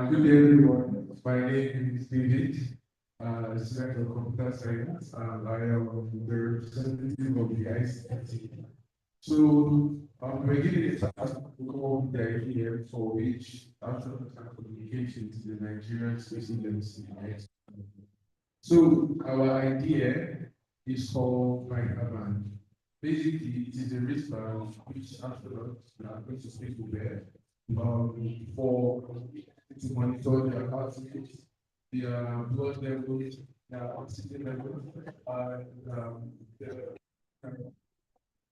Good day, everyone. My name is David, student of computer science, and I am the representative of the ICT. So, we're giving a task to come up with the idea for which astronauts communication to the Nigerian Space Agency. So, our idea is called Microband. Basically, it is a wristband which astronauts are going to space will wear for to monitor their heart rate, their blood levels, their oxygen levels, and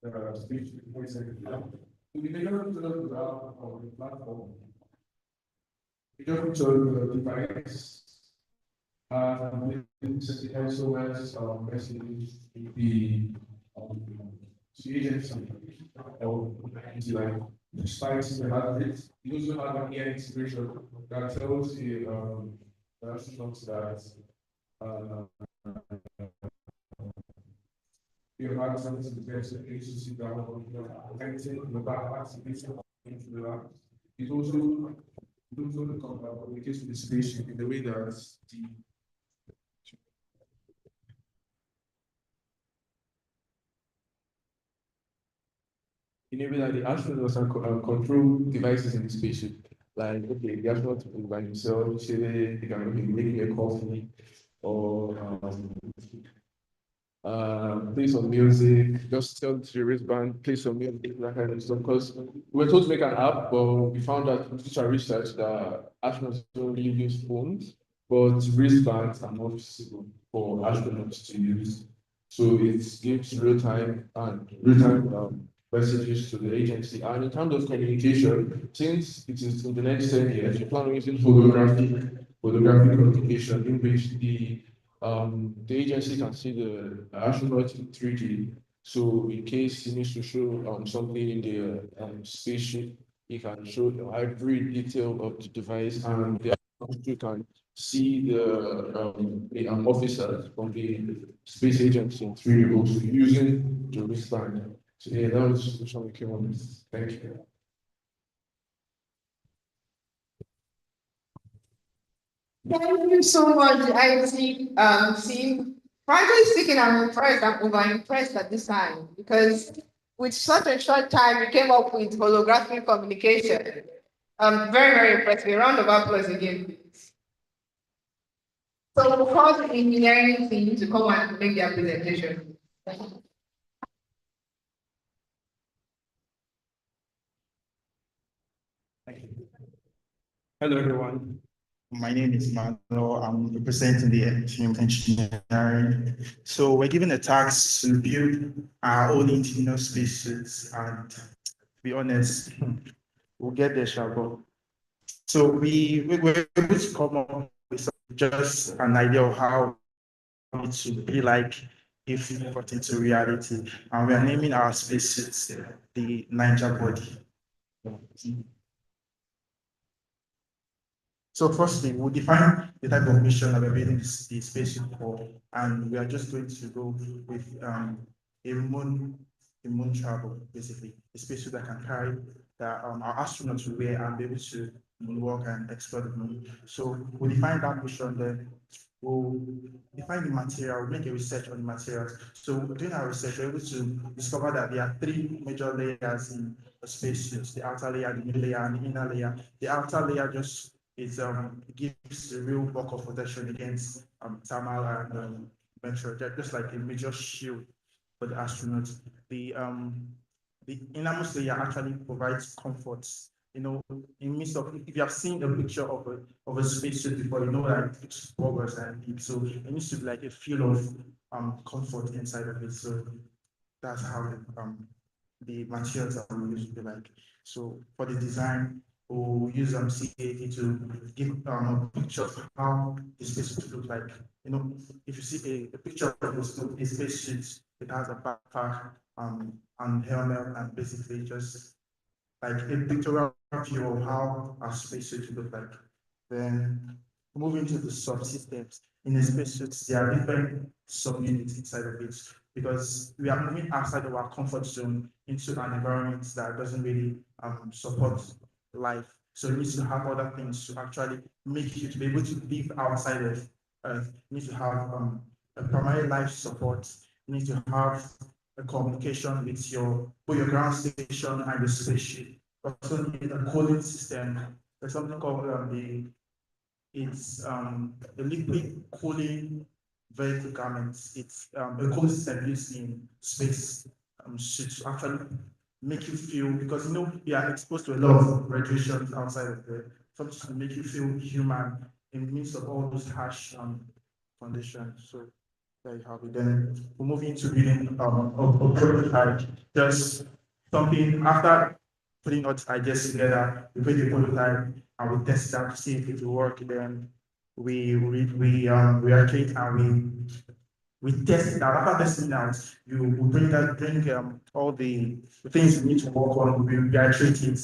the speech voice and so we can just put it out on the platform. We just show the device the SOS message the to agency or like the spikes in the heart rate. You also have an ear integration that tells the astronauts that your heart is something to the best of you sit down or anything in the back into the lab. It also communicates with the spaceship in the way that the enable that the astronauts and control devices in the spaceship. Like, okay, the astronaut by himself, say they can make a coffee or play some music, just tell the wristband, play some music, that kind of stuff. Because we were told to make an app, but we found out through our research that astronauts don't really use phones, but wristbands are more feasible for astronauts to use. So it gives real-time messages to the agency. And in terms of communication, since it is in the next 10 years, we plan on using photographic communication in which the agency can see the astronaut in 3D. So in case he needs to show something in the spaceship, he can show every detail of the device, and the astronaut can see the officers from the space agency in 3D also using the wristband. So yeah, that was the solution we came up with. Thank you. Thank you so much, IT team. Frankly speaking, I'm impressed. I'm over impressed at this time because with such a short time, you came up with holographic communication. Very, very impressive. A round of applause again, please. So we'll call the engineering team to come and make their presentation. Hello, everyone. My name is Manuel. I'm representing the team engineering. So we're given a task to build our own internal spaces, and to be honest, we'll get there, Shabo. So we were able to come up with just an idea of how it should be like if we put into reality. And we are naming our spaces the Niger body. So firstly, we'll define the type of mission that we're building the spaceship for, and we are just going to go with a moon travel, basically, a spacesuit that can carry that our astronauts will wear and be able to moonwalk and explore the moon. So we'll define that mission, then we'll define the material, we'll make a research on the materials. So doing our research, we're able to discover that there are three major layers in the spacesuits: the outer layer, the middle layer, and the inner layer. The outer layer just it gives a real bulk of protection against thermal and metro, just like a major shield for the astronauts. The innermost layer actually provides comfort. You know, in midst of, if you have seen a picture of a spacesuit before, you know that it's bubbles and deep. So it needs to be like a feel of comfort inside of it. So that's how the materials are used to be like. So for the design, we'll use CAD to give a picture of how the space would look like. You know, if you see a picture of a spacesuit, it has a backpack and helmet, and basically just like a pictorial view of how our spacesuit would look like. Then moving to the subsystems. In a spacesuit, there are different subunits inside of it because we are moving outside of our comfort zone into an environment that doesn't really support life. So you need to have other things to actually make you to be able to live outside of Earth. You need to have a primary life support. You need to have a communication with both your ground station and the spaceship. Also need a cooling system. There's something called it's a liquid cooling vehicle garments. It's a cooling system used in space to actually make you feel, because you know you are exposed to a lot of radiation outside of the something to make you feel human in the midst of all those harsh conditions. So there you have it. Then we're moving into building a prototype. Just something after putting all the ideas together, we build a prototype and we test it out to see if it will work. Then we actually and we test it out. After testing it out, you will bring all the things you need to work on. We iterate it,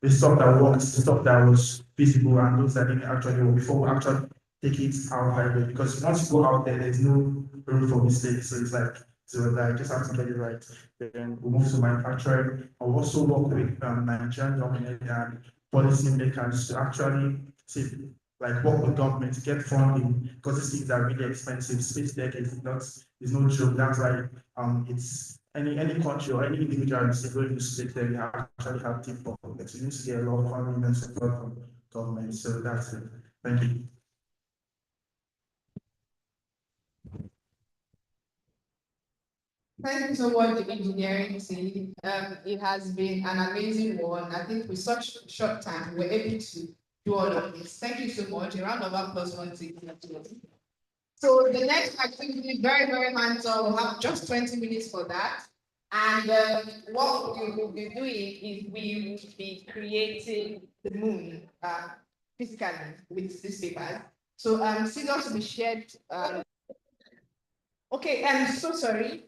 the stuff that works, the stuff that was feasible, and those that didn't actually work before we actually take it out there. Because once you go out there, there's no room for mistakes. So it's like I just have to get it right. Then we move to manufacturing. I also work with Nigerian government and policy makers to actually see like work with government to get funding because these things are really expensive. Space tech is no joke. That's why it's any country or any individual is going to space tech, they actually have deep pockets. You need to get a lot of funding and support from government. So that's it. Thank you. Thank you so much, the engineering team. It has been an amazing one. I think with such short time, we're able to do all of this. Thank you so much. A round of applause once again. So the next activity, very, very hands-on. We'll have just 20 minutes for that. And what we will be doing is we will be creating the moon physically with these papers. So scissors will be shared. Okay, I'm so sorry.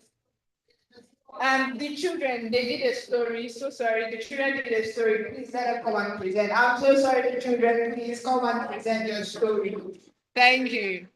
The children, they did a story. So sorry, the children did a story. Please let them come and present. I'm so sorry, the children. Please come and present your story. Thank you.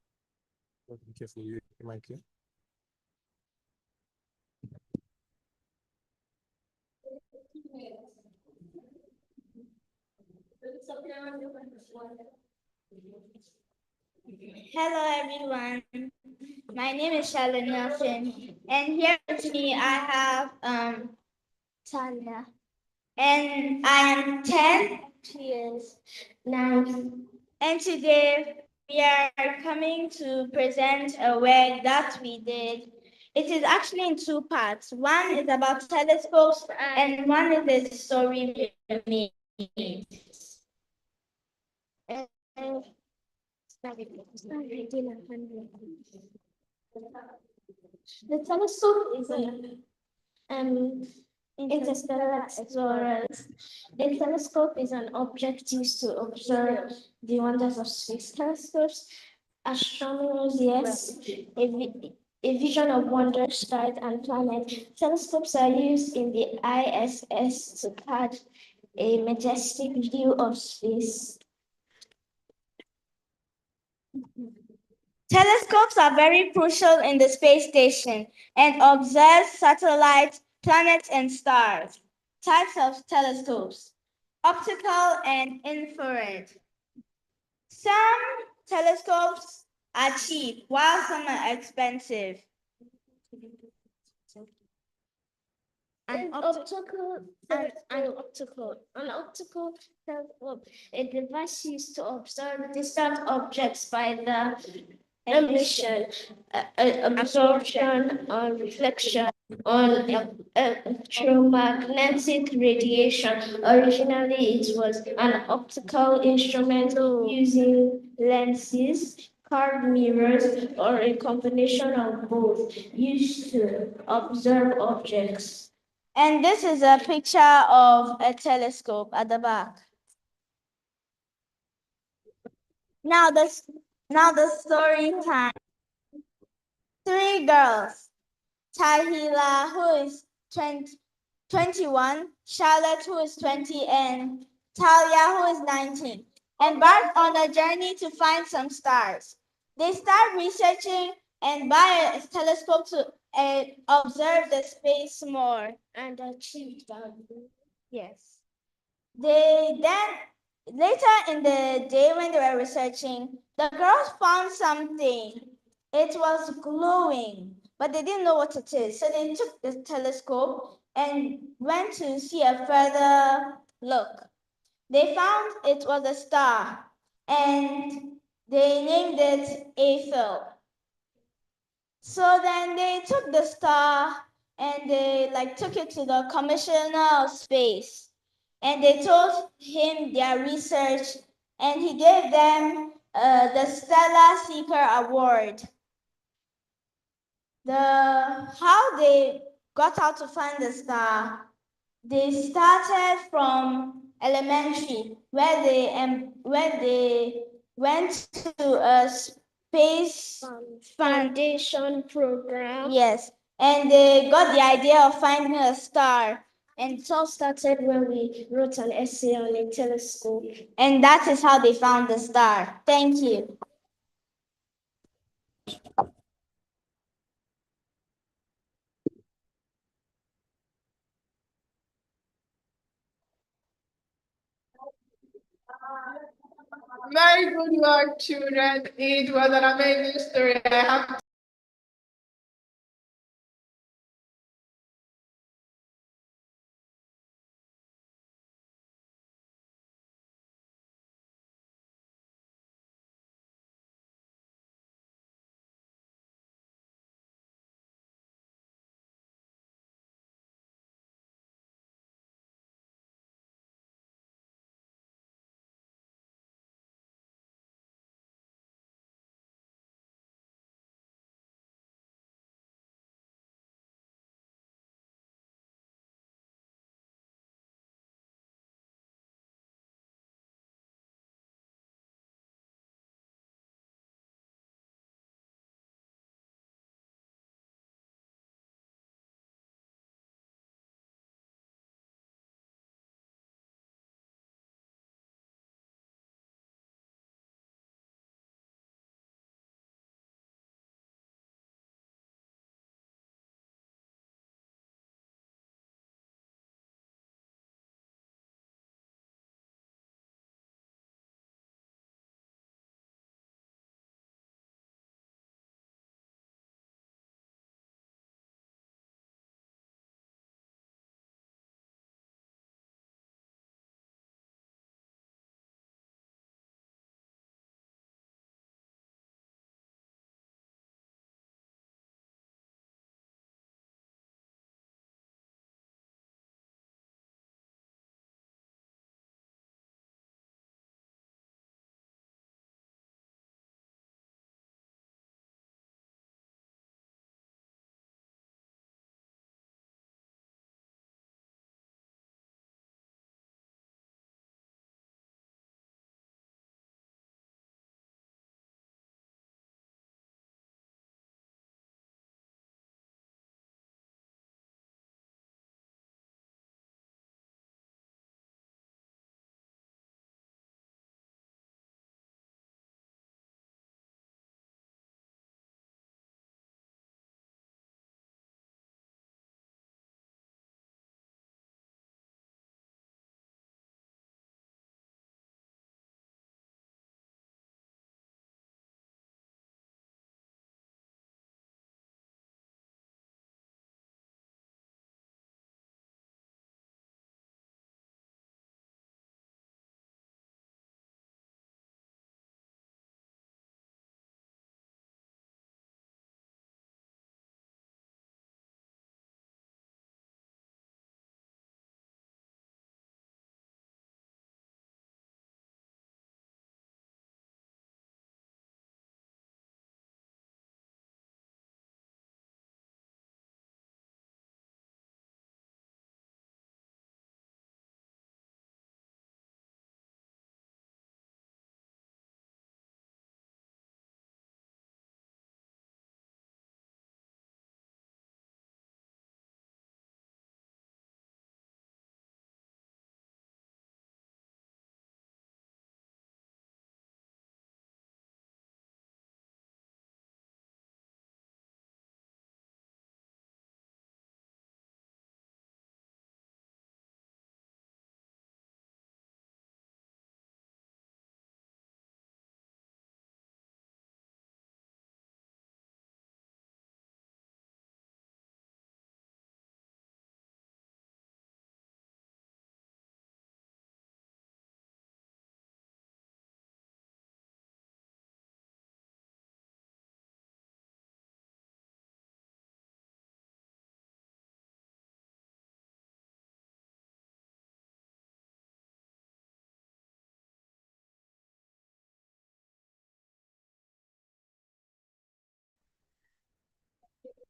Be careful, you might clear. Hello everyone, my name is Charlotte Nelson, and here with me I have Tanya, and I am 10 years now, and today we are coming to present a work that we did. It is actually in two parts. One is about telescopes, and one is a story we made. The telescope is an interstellar explorers. A telescope is an object used to observe the wonders of space. Telescopes, astronomers, yes, a vision of wonders, stars, and planets. Telescopes are used in the ISS to catch a majestic view of space. Telescopes are very crucial in the space station and observe satellites, planets, and stars. Types of telescopes: optical and infrared. Some telescopes are cheap, while some are expensive. An optical telescope, a device used to observe distant objects by the emission, absorption, or reflection on electromagnetic radiation. Originally, it was an optical instrument using lenses, curved mirrors, or a combination of both, used to observe objects. And this is a picture of a telescope at the back. Now the story time. Three girls. Tahila, who is 21, Charlotte, who is 20, and Talia, who is 19, embarked on a journey to find some stars. They start researching and buy a telescope to observe the space more and achieve that. Yes. They then, later in the day when they were researching, the girls found something. It was glowing, but they didn't know what it is. So they took the telescope and went to see a further look. They found it was a star, and they named it Eiffel. So then they took the star and they took it to the commissioner of space. And they told him their research, and he gave them the Stellar Seeker Award. How they got out to find the star, they started from elementary, where they went to a space foundation program. Yes, and they got the idea of finding a star. And it all started when we wrote an essay on a telescope. And that is how they found the star. Thank you. Very good work, children. It was an amazing story. I have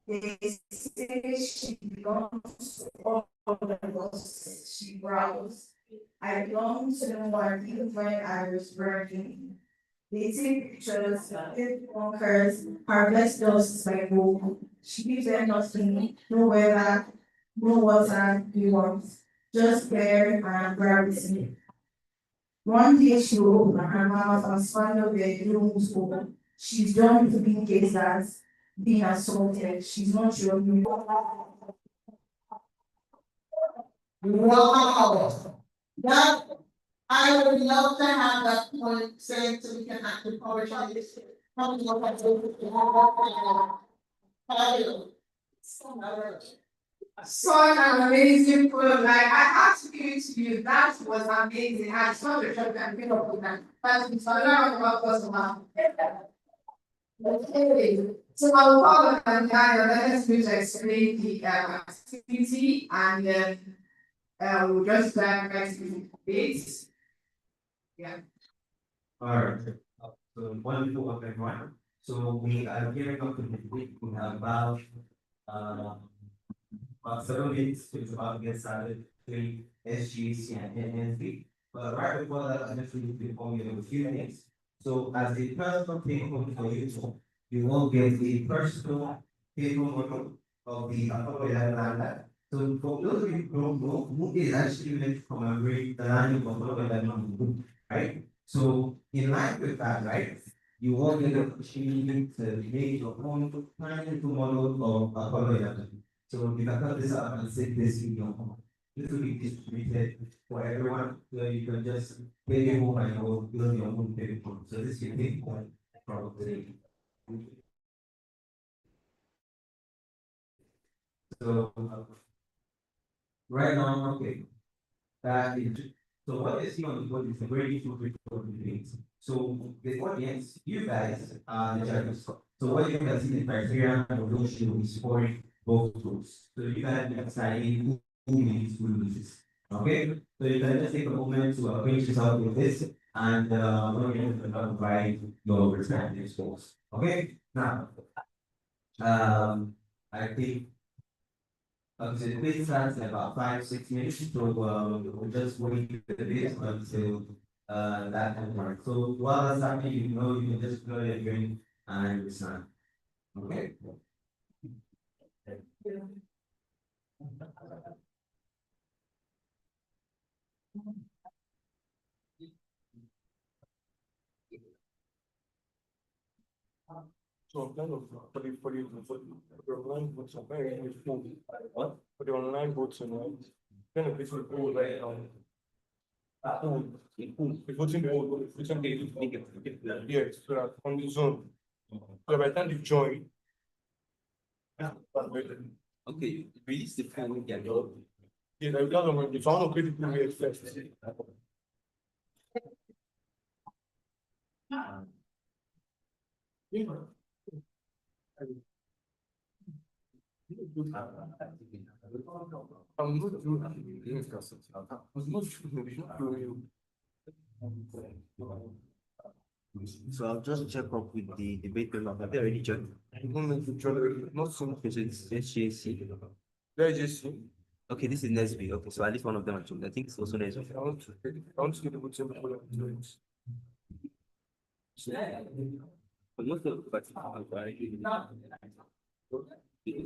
They say she belongs to all of us. She growls. I belong to no one even when I was working. They take pictures, take bunkers, harvest dust by book. She gives them nothing, no weather, no water, no warmth, just air and gravity. One day she will open her mouth and swallow the blooms open. She's done with being gazed at, being assaulted. She's not your wow. That I would love to have that point saying so we can actually publish on this. Such an amazing poem. Like I have to give it to you. That was amazing. I saw the shock and feel of that. But it's not about personal. Okay. So I'll call on Daniel. Let us please explain the activity and then we'll just dive right into the debate. Yeah. All right. So wonderful of everyone. So we are gearing up to the week. We have about 7 minutes. It's about to get started. Three SGC and NNP. But right before that, I just need to inform you of a few things. So as a personal take home for you will get a personal take home photo of the Apollo Landa. So for those of you who don't know, who is actually meant to commemorate the landing of Apollo 11, right? So in line with that, right, you will get an opportunity to make your own tiny little model of Apollo 11. So you can cut this up and set this in your home. This will be distributed for everyone, so you can just take it home and go build your own paper. So this can take one from today. So right now, okay, that is so what you see on the board is a very useful report things. So the audience, you guys are the judges. So what you can see the criteria of those should be scoring both groups. So you guys can decide who wins, who loses. Okay? So you can just take a moment to acquaint yourself with this and we're going to provide your respective scores. Okay? Now I think so the quiz starts in about 5-6 minutes, so we'll just wait a bit until that time mark. So while that's happening, you know you can just blow your drink and sign. Okay. So kind of for the online votes, I'm very useful. What? For the online votes, kind of different pool right now. The voting pool, yes, so that on the zone. So by the time you join. Okay, release the phone again. Yeah, I got them, if I want to create the pool first. I'm not doing. So I'll just check up with the debate panel. Have they already joined? Not so much. Okay, so it's SJC. Let's just see. Okay, this is Nesby. Okay, so at least one of them actually. I think it's also Nesby. I want to get the voting before I do it. But most of the participants are Okay.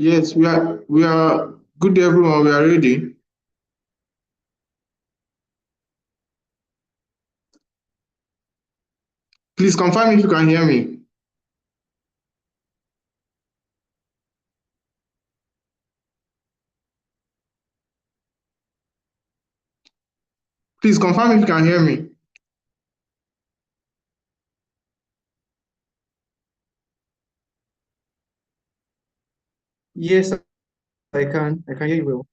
Yes, we are good day, everyone. We are ready. Please confirm if you can hear me. Please confirm if you can hear me. Yes, I can. I can hear you well.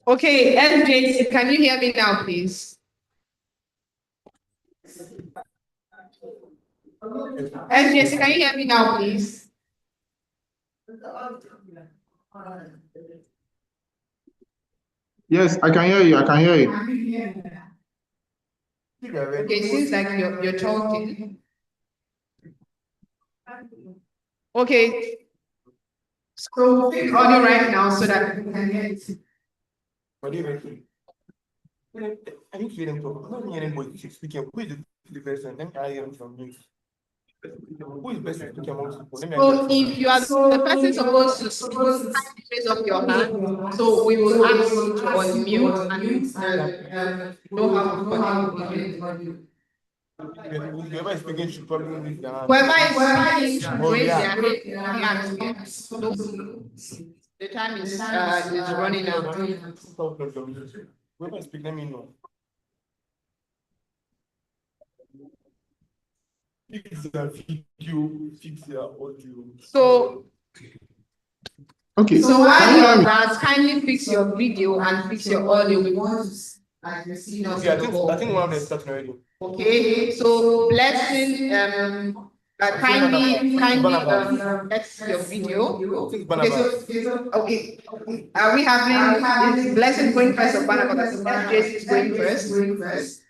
Okay, MJ, can you hear me now, please? MJ, can you hear me now, please? Yes, I can hear you. I can hear you. Okay, it seems like you're talking. Okay. So fix audio right now so that we can hear it. What do you mean? I need to hear them talk. I'm not hearing anybody speaking. Who is the person? Let me hear him from you. Who is the person speaking amongst people? Let me So if you are the person supposed to speak, kindly raise up your hand. So we will ask you to unmute and know how to connect audio. Whoever is speaking should probably raise their hand. Whoever is speaking should Oh, raise yeah. their hand. Yes. No, the time is running out. Whoever is speaking, let me know. Fix their video, fix their audio. So Okay. So Can while you hear you're me? that, kindly fix your video and fix your audio. We want to like you're seeing us. Okay, I think one of them is starting already. Okay, so blessing kindly fix your video. Okay, so okay. Are we having is blessing going first or Barnabas? FJ is going first.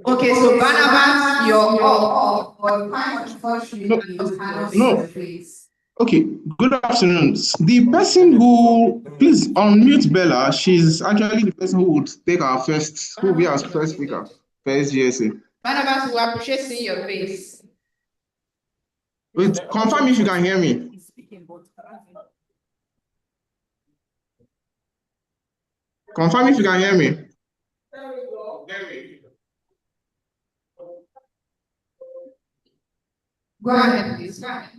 Okay, so Barnabas, you're up. No. Okay, good afternoon. The person who, please unmute Bella. She's actually the person who would take our first, who will be our first speaker for SGSA. Barnabas, we appreciate seeing your face. Wait, confirm if you can hear me. Confirm if you can hear me. Go ahead, please. Go ahead.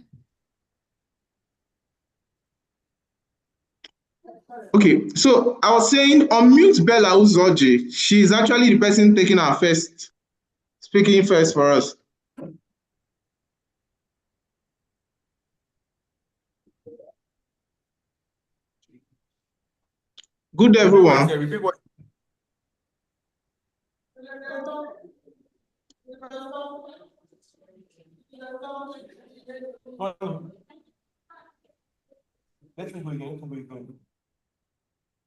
Okay, so I was saying unmute Bella Uzoji. She's actually the person taking our first, speaking first for us. Good day, everyone.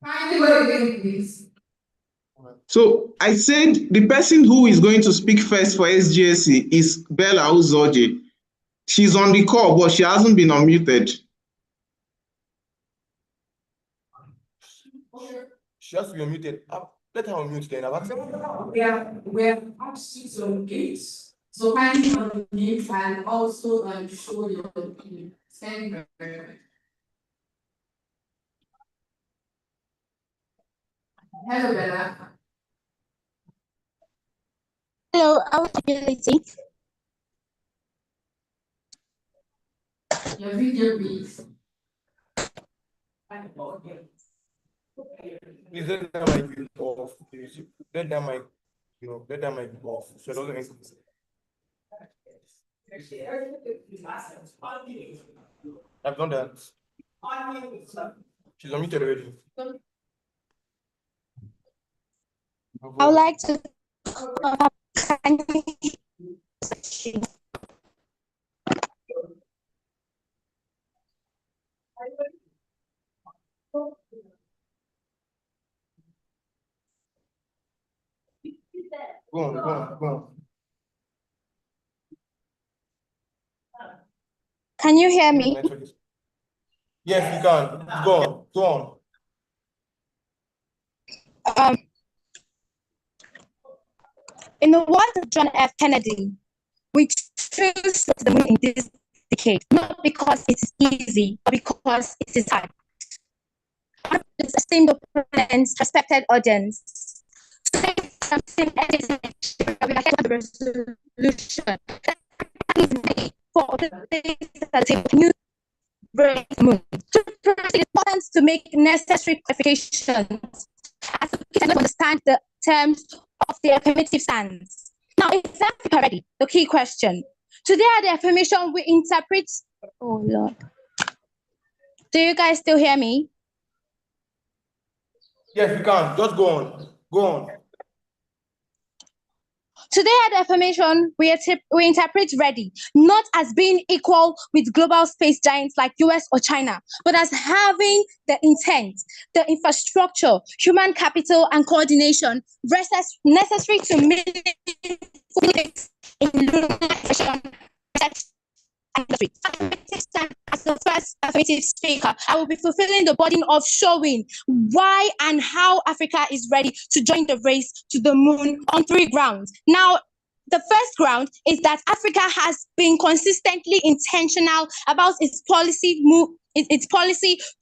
Let me go again. Please. So I said the person who is going to speak first for SGSC is Bella Uzoji. She's on the call, but she hasn't been unmuted. She has to be unmuted. Let her unmute then. I've accepted. We have asked you some gates. So kindly unmute and also show your opinion. Thank you very much. Hello, Bella. Hello, availability. Your video, please. Please let that mic be off. Please. Let that mic, let that mic be off. So it doesn't enter. I've done that. She's unmuted already. I would like to Go on. Can you hear me? Yes, you can. Go on. In the words of John F. Kennedy, we choose the moon in this decade, not because it is easy, but because it is hard. Esteemed opponents, respected audience, resolution for the new moon. It is important to make necessary clarifications as we can understand the terms of the affirmative stance. Now, is Africa ready? The key question. Today at the affirmation, we interpret. Oh Lord. Do you guys still hear me? Yes, you can. Just go on. Today at the affirmation, we interpret ready not as being equal with global space giants like US or China, but as having the intent, the infrastructure, human capital, and coordination necessary to meet in lunar industry. As the first affirmative speaker, I will be fulfilling the burden of showing why and how Africa is ready to join the race to the moon on 3 grounds. Now, the first ground is that Africa has been consistently intentional about its policy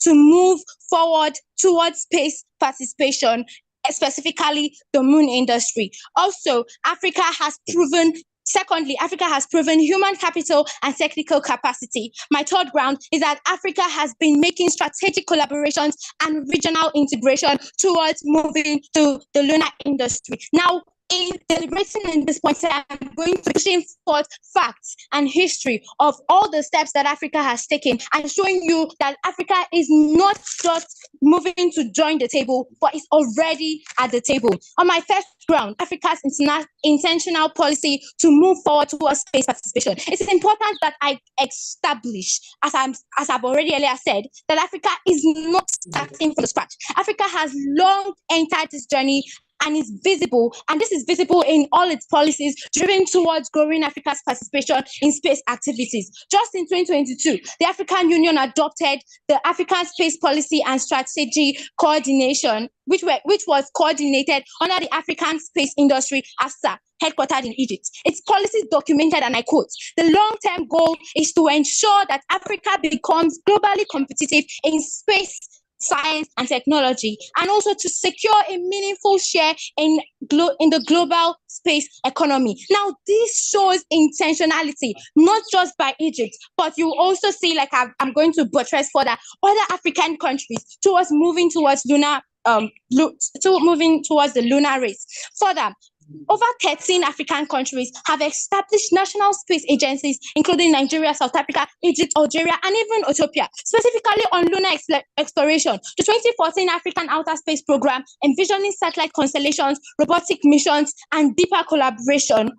to move forward towards space participation, specifically the moon industry. Also, Secondly, Africa has proven human capital and technical capacity. My third ground is that Africa has been making strategic collaborations and regional integration towards moving to the lunar industry. Now, in deliberating in this point, I'm going to pushing forth facts and history of all the steps that Africa has taken and showing you that Africa is not just moving to join the table, but is already at the table. On my first ground, Africa's intentional policy to move forward towards space participation. It is important that I establish, as I've already earlier said, that Africa is not starting from scratch. Africa has long entered this journey and is visible, and this is visible in all its policies driven towards growing Africa's participation in space activities. Just in 2022, the African Union adopted the African Space Policy and Strategy Coordination, which was coordinated under the African Space Industry ASA, headquartered in Egypt. Its policies documented, and I quote, the long-term goal is to ensure that Africa becomes globally competitive in space science and technology, and also to secure a meaningful share in the global space economy. Now, this shows intentionality, not just by Egypt, but you also see, like I'm going to buttress further, other African countries towards moving towards the lunar race. Further, over 13 African countries have established national space agencies, including Nigeria, South Africa, Egypt, Algeria, and even Ethiopia, specifically on lunar exploration. The 2014 African Outer Space Program, envisioning satellite constellations, robotic missions, and deeper collaboration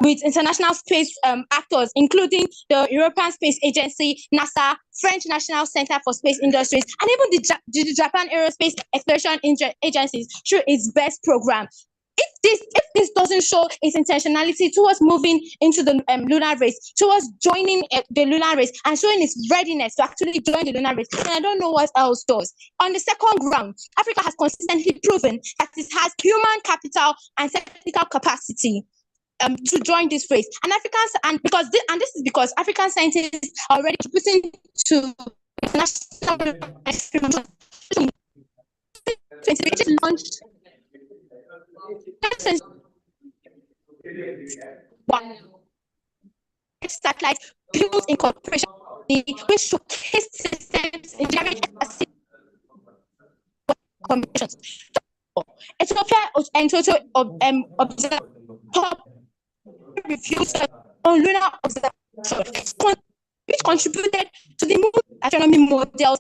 with international space actors, including the European Space Agency, NASA, French National Center for Space Industries, and even the Japan Aerospace Exploration Agencies through its BEST program. If this doesn't show its intentionality towards moving into the lunar race, towards joining the lunar race and showing its readiness to actually join the lunar race, then I don't know what else does. On the second ground, Africa has consistently proven that it has human capital and technical capacity to join this race. And this is because African scientists are already contributing to international experiments. Launched satellite built in cooperation which showcase systems engineering communications. Ethiopia and total reviews on lunar observation, which contributed to the moon astronomy models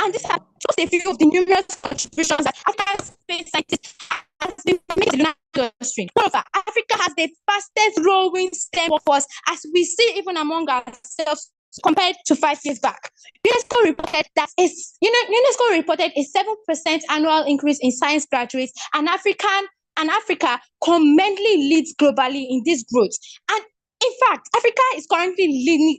and this has just a few of the numerous contributions that African space scientists has been made to the lunar industry. Moreover, Africa has the fastest growing STEM workforce, as we see even among ourselves compared to 5 years back. UNESCO reported a 7% annual increase in science graduates, and Africa commonly leads globally in this growth. And in fact, Africa is currently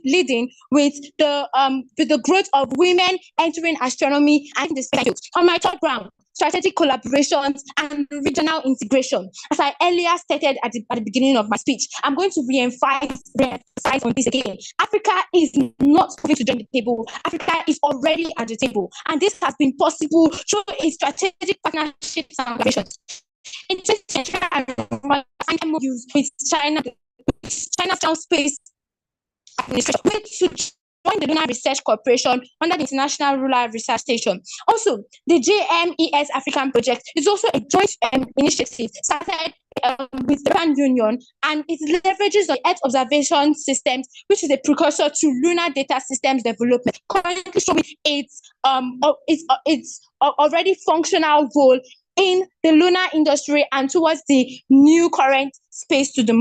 leading with the growth of women entering astronomy and the space field. On my third ground, strategic collaborations and regional integration. As I earlier stated at the beginning of my speech, I'm going to re-emphasize on this again. Africa is not going to join the table. Africa is already at the table, and this has been possible through its strategic partnerships and collaborations. In 2020, MOUs with China's Space Administration, which should join the Lunar Research Corporation under the International Lunar Research Station. Also, the GMES African Project is also a joint initiative started with the European Union, and it leverages the Earth observation systems, which is a precursor to lunar data systems development, currently showing its already functional role in the lunar industry and towards the new current space to the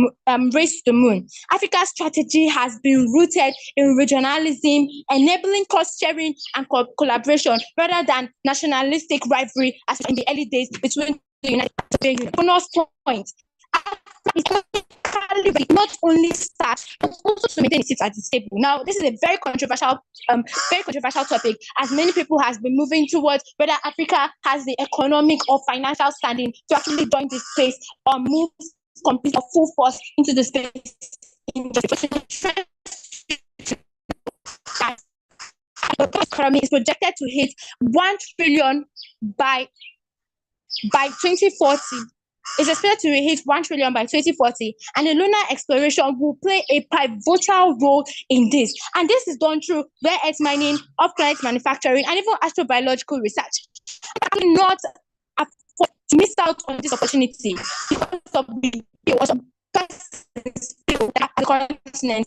race to the moon. Africa's strategy has been rooted in regionalism, enabling cost-sharing and collaboration rather than nationalistic rivalry as in the early days between the United States and bonus point. Africa not only start but also to maintain its seat at the table. Now, this is a very controversial topic, as many people has been moving towards whether Africa has the economic or financial standing to actually join this space or move complete or full force into the space industry. The economy is projected to hit 1 trillion by 2040. It's expected to hit 1 trillion by 2040, and the lunar exploration will play a pivotal role in this. And this is done through rare earth mining, off-planet manufacturing, and even astrobiological research. I cannot afford to miss out on this opportunity because of the continent.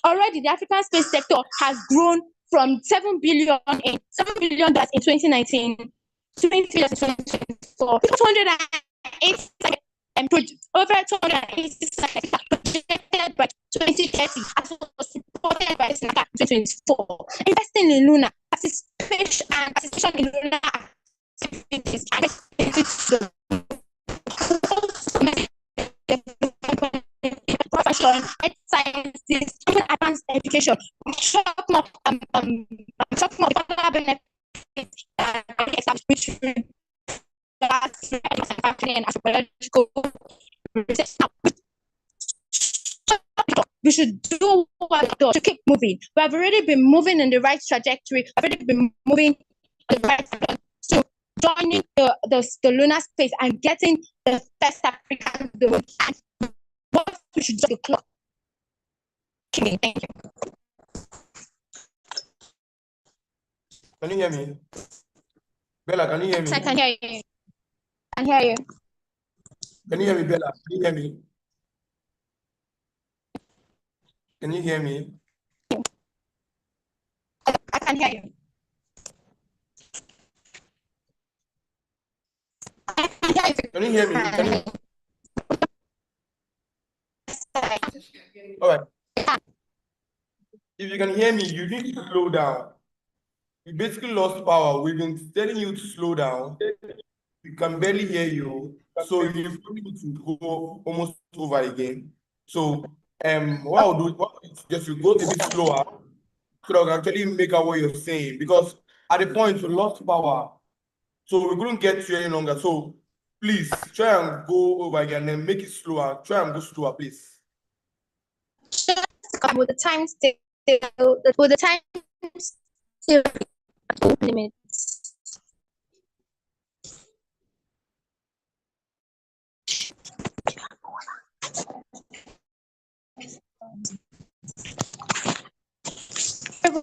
Already, the African space sector has grown from 7 billion in 2019 to 20 billion in 2024. 280 over 280 projected by 2030, as was supported by 2024. Investing in lunar participation in lunar activities profession, sciences, even advanced education. Talk more benefits which manufacturing and anthropological research. We should do what to keep moving. We have already been moving in the right trajectory. We've already been moving in the right trajectory. So joining the lunar space and getting the first African doing what we should do the clock. Okay, thank you. Can you hear me? Bella, can you hear me? I can hear you. I can hear you. Can you hear me, Bella? Can you hear me? Can you hear me? I can hear you. Can you hear me? Can you... All right. If you can hear me, you need to slow down. You basically lost power. We've been telling you to slow down. We can barely hear you. So you probably need to go almost over again. So what I'll do, just you go a bit slower so that I can actually make out what you're saying. Because at the point you lost power, so we couldn't get you any longer. So please try and go over again and make it slower. Try and go slower, please. With the time still, with the time still limits.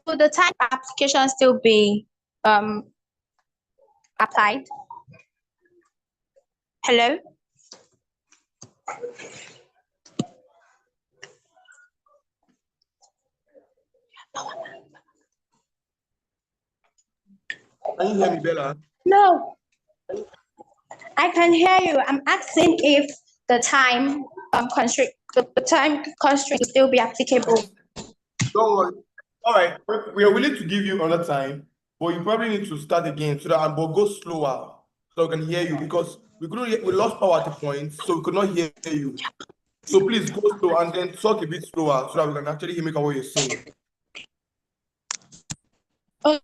Will the type application still be applied? Hello? Can you hear me, Bella? No, I can hear you. I'm asking if the time constraint, the time constraint will still be applicable. Don't worry. All right, we are willing to give you another time, but you probably need to start again so that but go slower so we can hear you because we lost power at the point, so we could not hear you. So please go slow and then talk a bit slower so that we can actually hear what you're saying. Okay.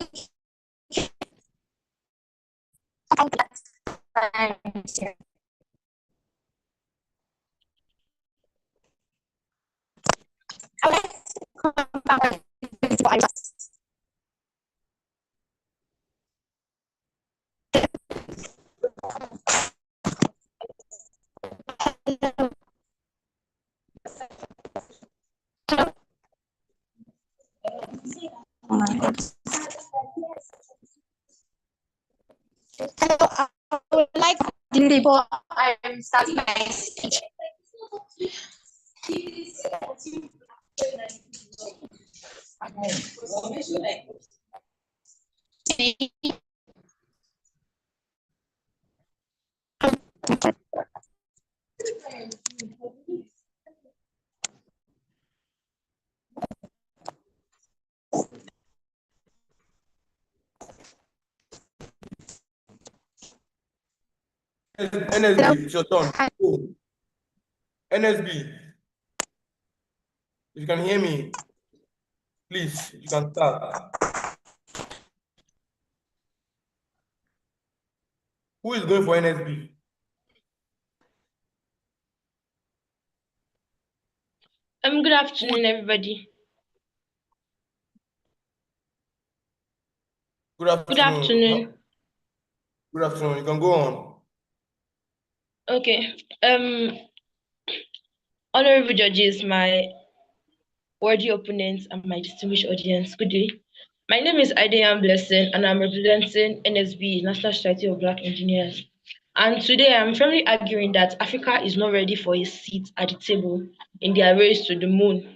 Hello, I would like to before I'm starting my speech. NSB, it's your turn. Go. NSB, if you can hear me, please, you can start. Who is going for NSB? Good afternoon, everybody. Good afternoon. Good afternoon. Good afternoon. You can go on. Okay. Honorable judges, my worthy opponents, and my distinguished audience, good day. My name is Ideyan Blessing, and I'm representing NSB, National Society of Black Engineers. And today I'm firmly arguing that Africa is not ready for a seat at the table in their race to the moon.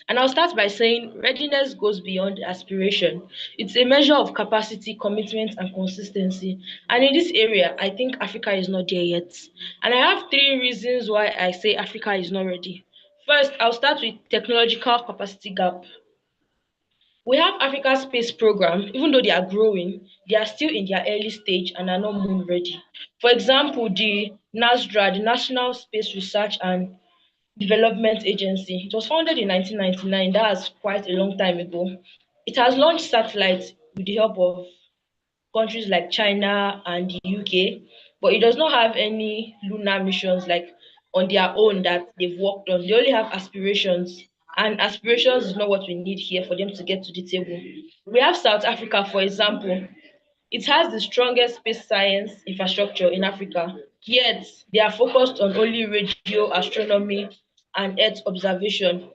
And I'll start by saying readiness goes beyond aspiration. It's a measure of capacity, commitment, and consistency. And in this area, I think Africa is not there yet. And I have three reasons why I say Africa is not ready. First, I'll start with technological capacity gap. We have Africa Space Program, even though they are growing, they are still in their early stage and are not moon ready. For example, the NASDRA, the National Space Research and Development Agency. It was founded in 1999. That's quite a long time ago. It has launched satellites with the help of countries like China and the UK, but it does not have any lunar missions like on their own that they've worked on. They only have aspirations, and aspirations is not what we need here for them to get to the table. We have South Africa, for example. It has the strongest space science infrastructure in Africa, yet they are focused on only radio astronomy and Earth observation,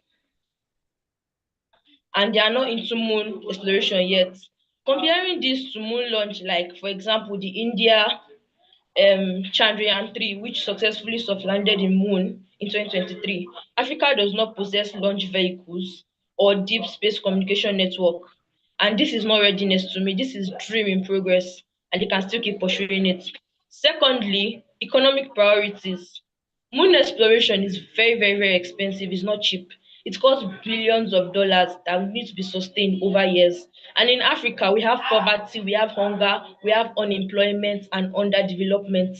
and they are not into moon exploration yet. Comparing this to moon launch, like for example, the India Chandrayaan 3, which successfully soft landed in moon in 2023, Africa does not possess launch vehicles or deep space communication network. And this is not readiness to me. This is dream in progress, and they can still keep pursuing it. Secondly, economic priorities. Moon exploration is very, very, very expensive. It's not cheap. It costs billions of dollars that need to be sustained over years. And in Africa, we have poverty, we have hunger, we have unemployment and underdevelopment.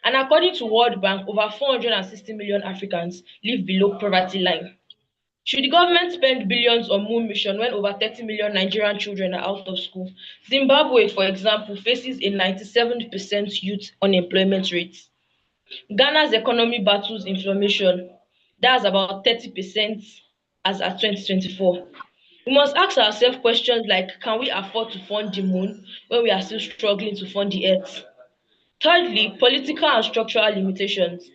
And according to World Bank, over 460 million Africans live below poverty line. Should the government spend billions on moon mission when over 30 million Nigerian children are out of school? Zimbabwe, for example, faces a 97% youth unemployment rate. Ghana's economy battles inflation. That's about 30% as at 2024. We must ask ourselves questions like, can we afford to fund the moon when we are still struggling to fund the earth? Thirdly, political and structural limitations.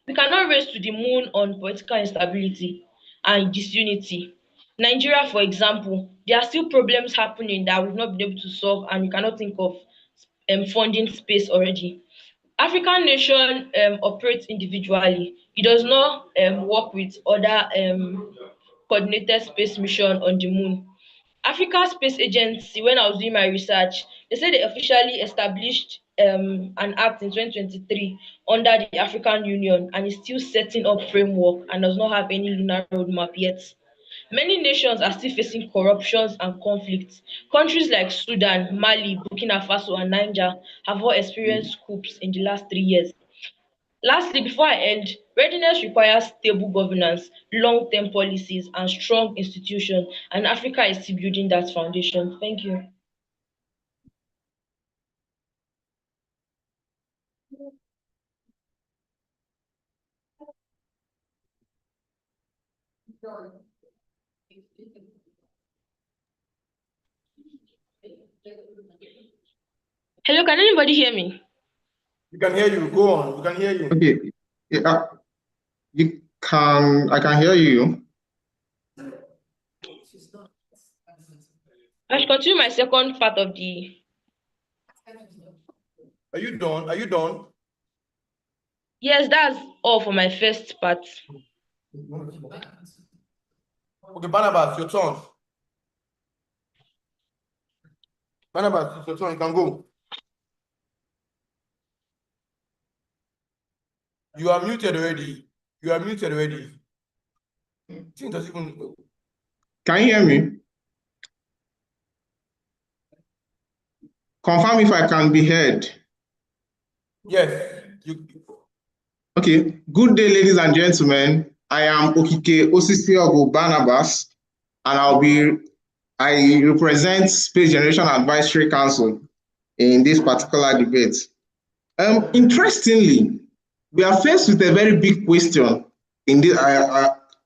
We cannot race to the moon on political instability and disunity. Nigeria, for example, there are still problems happening that we've not been able to solve, and we cannot think of funding space already. African nation operates individually. It does not work with other coordinated space mission on the moon. Africa Space Agency, when I was doing my research, they said they officially established an act in 2023 under the African Union and is still setting up framework and does not have any lunar roadmap yet. Many nations are still facing corruptions and conflicts. Countries like Sudan, Mali, Burkina Faso, and Niger have all experienced coups in the last 3 years. Lastly, before I end, readiness requires stable governance, long-term policies, and strong institutions, and Africa is still building that foundation. Thank you. Hello, can anybody hear me? We can hear you. Go on. We can hear you. Okay. Yeah, I can hear you. I should continue my second part of the. Are you done? Are you done? Yes, that's all for my first part. Okay, Barnabas, your turn. Barnabas, it's your turn. You can go. You are muted already. You are muted already. Can you hear me? Confirm if I can be heard. Yes. Okay. Good day, ladies and gentlemen. I am Okike Osisiogo Barnabas, and I represent Space Generation Advisory Council in this particular debate. Interestingly, we are faced with a very big question in this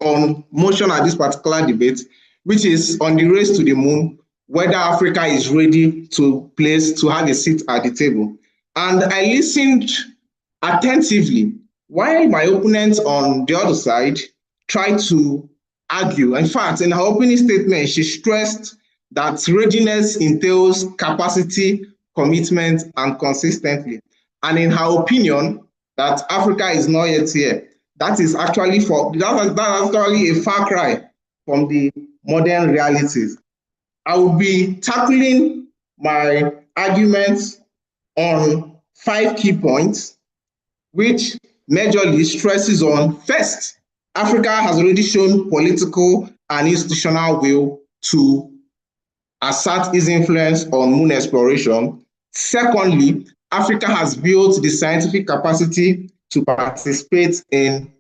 on motion at this particular debate, which is on the race to the moon, whether Africa is ready to have a seat at the table. And I listened attentively while my opponent on the other side tried to argue. In fact, in her opening statement, she stressed that readiness entails capacity, commitment, and consistency. And in her opinion, that Africa is not yet here. That is actually a far cry from the modern realities. I will be tackling my arguments on 5 key points, which majorly stresses on: first, Africa has already shown political and institutional will to assert its influence on moon exploration. Secondly, Africa has built the scientific capacity to participate in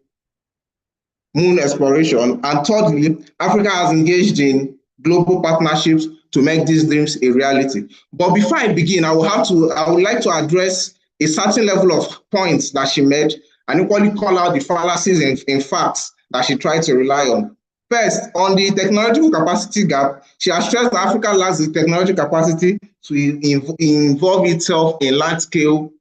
moon exploration. And thirdly, Africa has engaged in global partnerships to make these dreams a reality. But before I begin, I would like to address a certain level of points that she made and equally call out the fallacies in facts that she tried to rely on. First, on the technological capacity gap, she has stressed that Africa lacks the technological capacity to involve itself in large-scale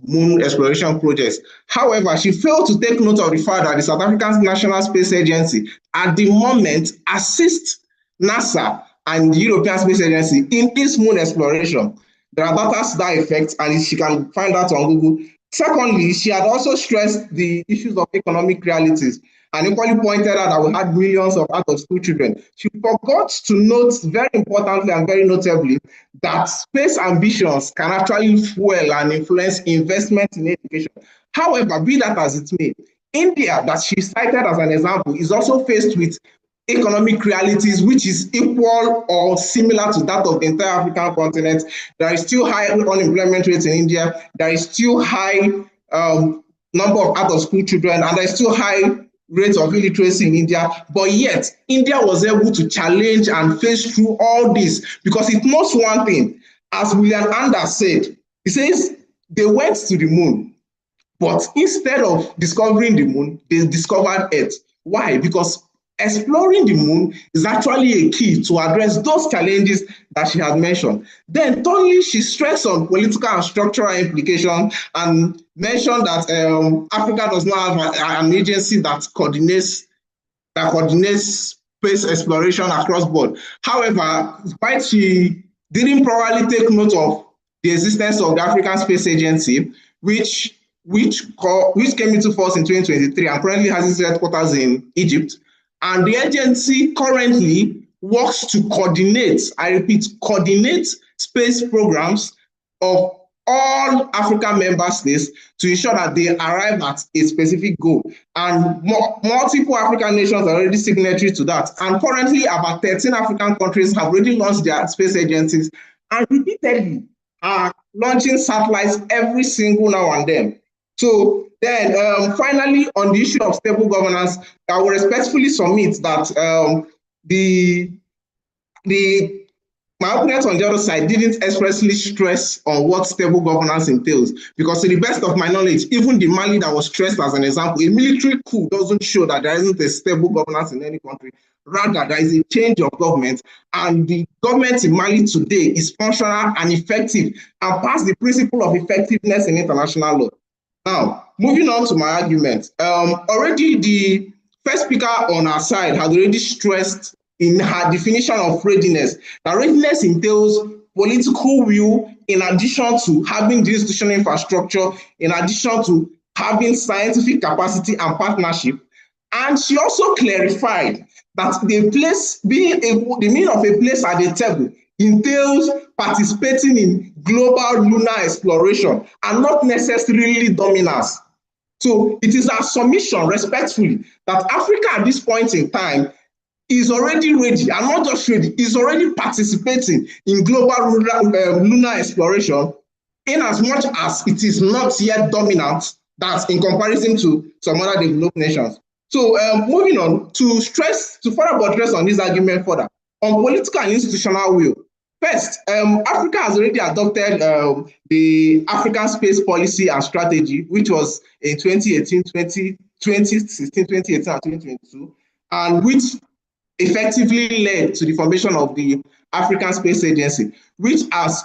moon exploration projects. However, she failed to take note of the fact that the South African National Space Agency at the moment assists NASA and the European Space Agency in this moon exploration. There are data to that effect, and she can find that on Google. Secondly, she had also stressed the issues of economic realities and equally pointed out that we had millions of out-of-school children. She forgot to note very importantly and very notably that space ambitions can actually fuel and influence investment in education. However, be that as it may, India, that she cited as an example, is also faced with economic realities which is equal or similar to that of the entire African continent. There is still high unemployment rates in India. There is still high number of out-of-school children, and there is still high rates of illiteracy in India. But yet, India was able to challenge and face through all this because it knows one thing. As William Anders said, he says they went to the moon, but instead of discovering the moon, they discovered Earth. Why? Because exploring the moon is actually a key to address those challenges that she has mentioned. Then thirdly, she stressed on political and structural implications and mentioned that Africa does not have an agency that coordinates space exploration across board. However, despite she didn't probably take note of the existence of the African Space Agency, which came into force in 2023 and currently has its headquarters in Egypt. And the agency currently works to coordinate, I repeat, coordinate space programs of all African member states to ensure that they arrive at a specific goal. And multiple African nations are already signatory to that. And currently, about 13 African countries have already launched their space agencies and repeatedly are launching satellites every single now and then. So then, finally, on the issue of stable governance, I will respectfully submit that my opponent on the other side didn't expressly stress on what stable governance entails, because to the best of my knowledge, even the Mali that was stressed as an example, a military coup doesn't show that there isn't a stable governance in any country. Rather, there is a change of government, and the government in Mali today is functional and effective and passes the principle of effectiveness in international law. Now, moving on to my argument, already the first speaker on our side had already stressed in her definition of readiness that readiness entails political will in addition to having the institutional infrastructure, in addition to having scientific capacity and partnership. And she also clarified that the meaning of a place at the table entails participating in global lunar exploration and not necessarily dominance. So it is our submission, respectfully, that Africa at this point in time is already ready, and not just ready, is already participating in global lunar exploration in as much as it is not yet dominant, that's in comparison to some other developed nations. So moving on, to further buttress on this argument further, on political and institutional will. First, Africa has already adopted the African Space Policy and Strategy, which was in 2016, 2018, and 2022, and which effectively led to the formation of the African Space Agency, which, as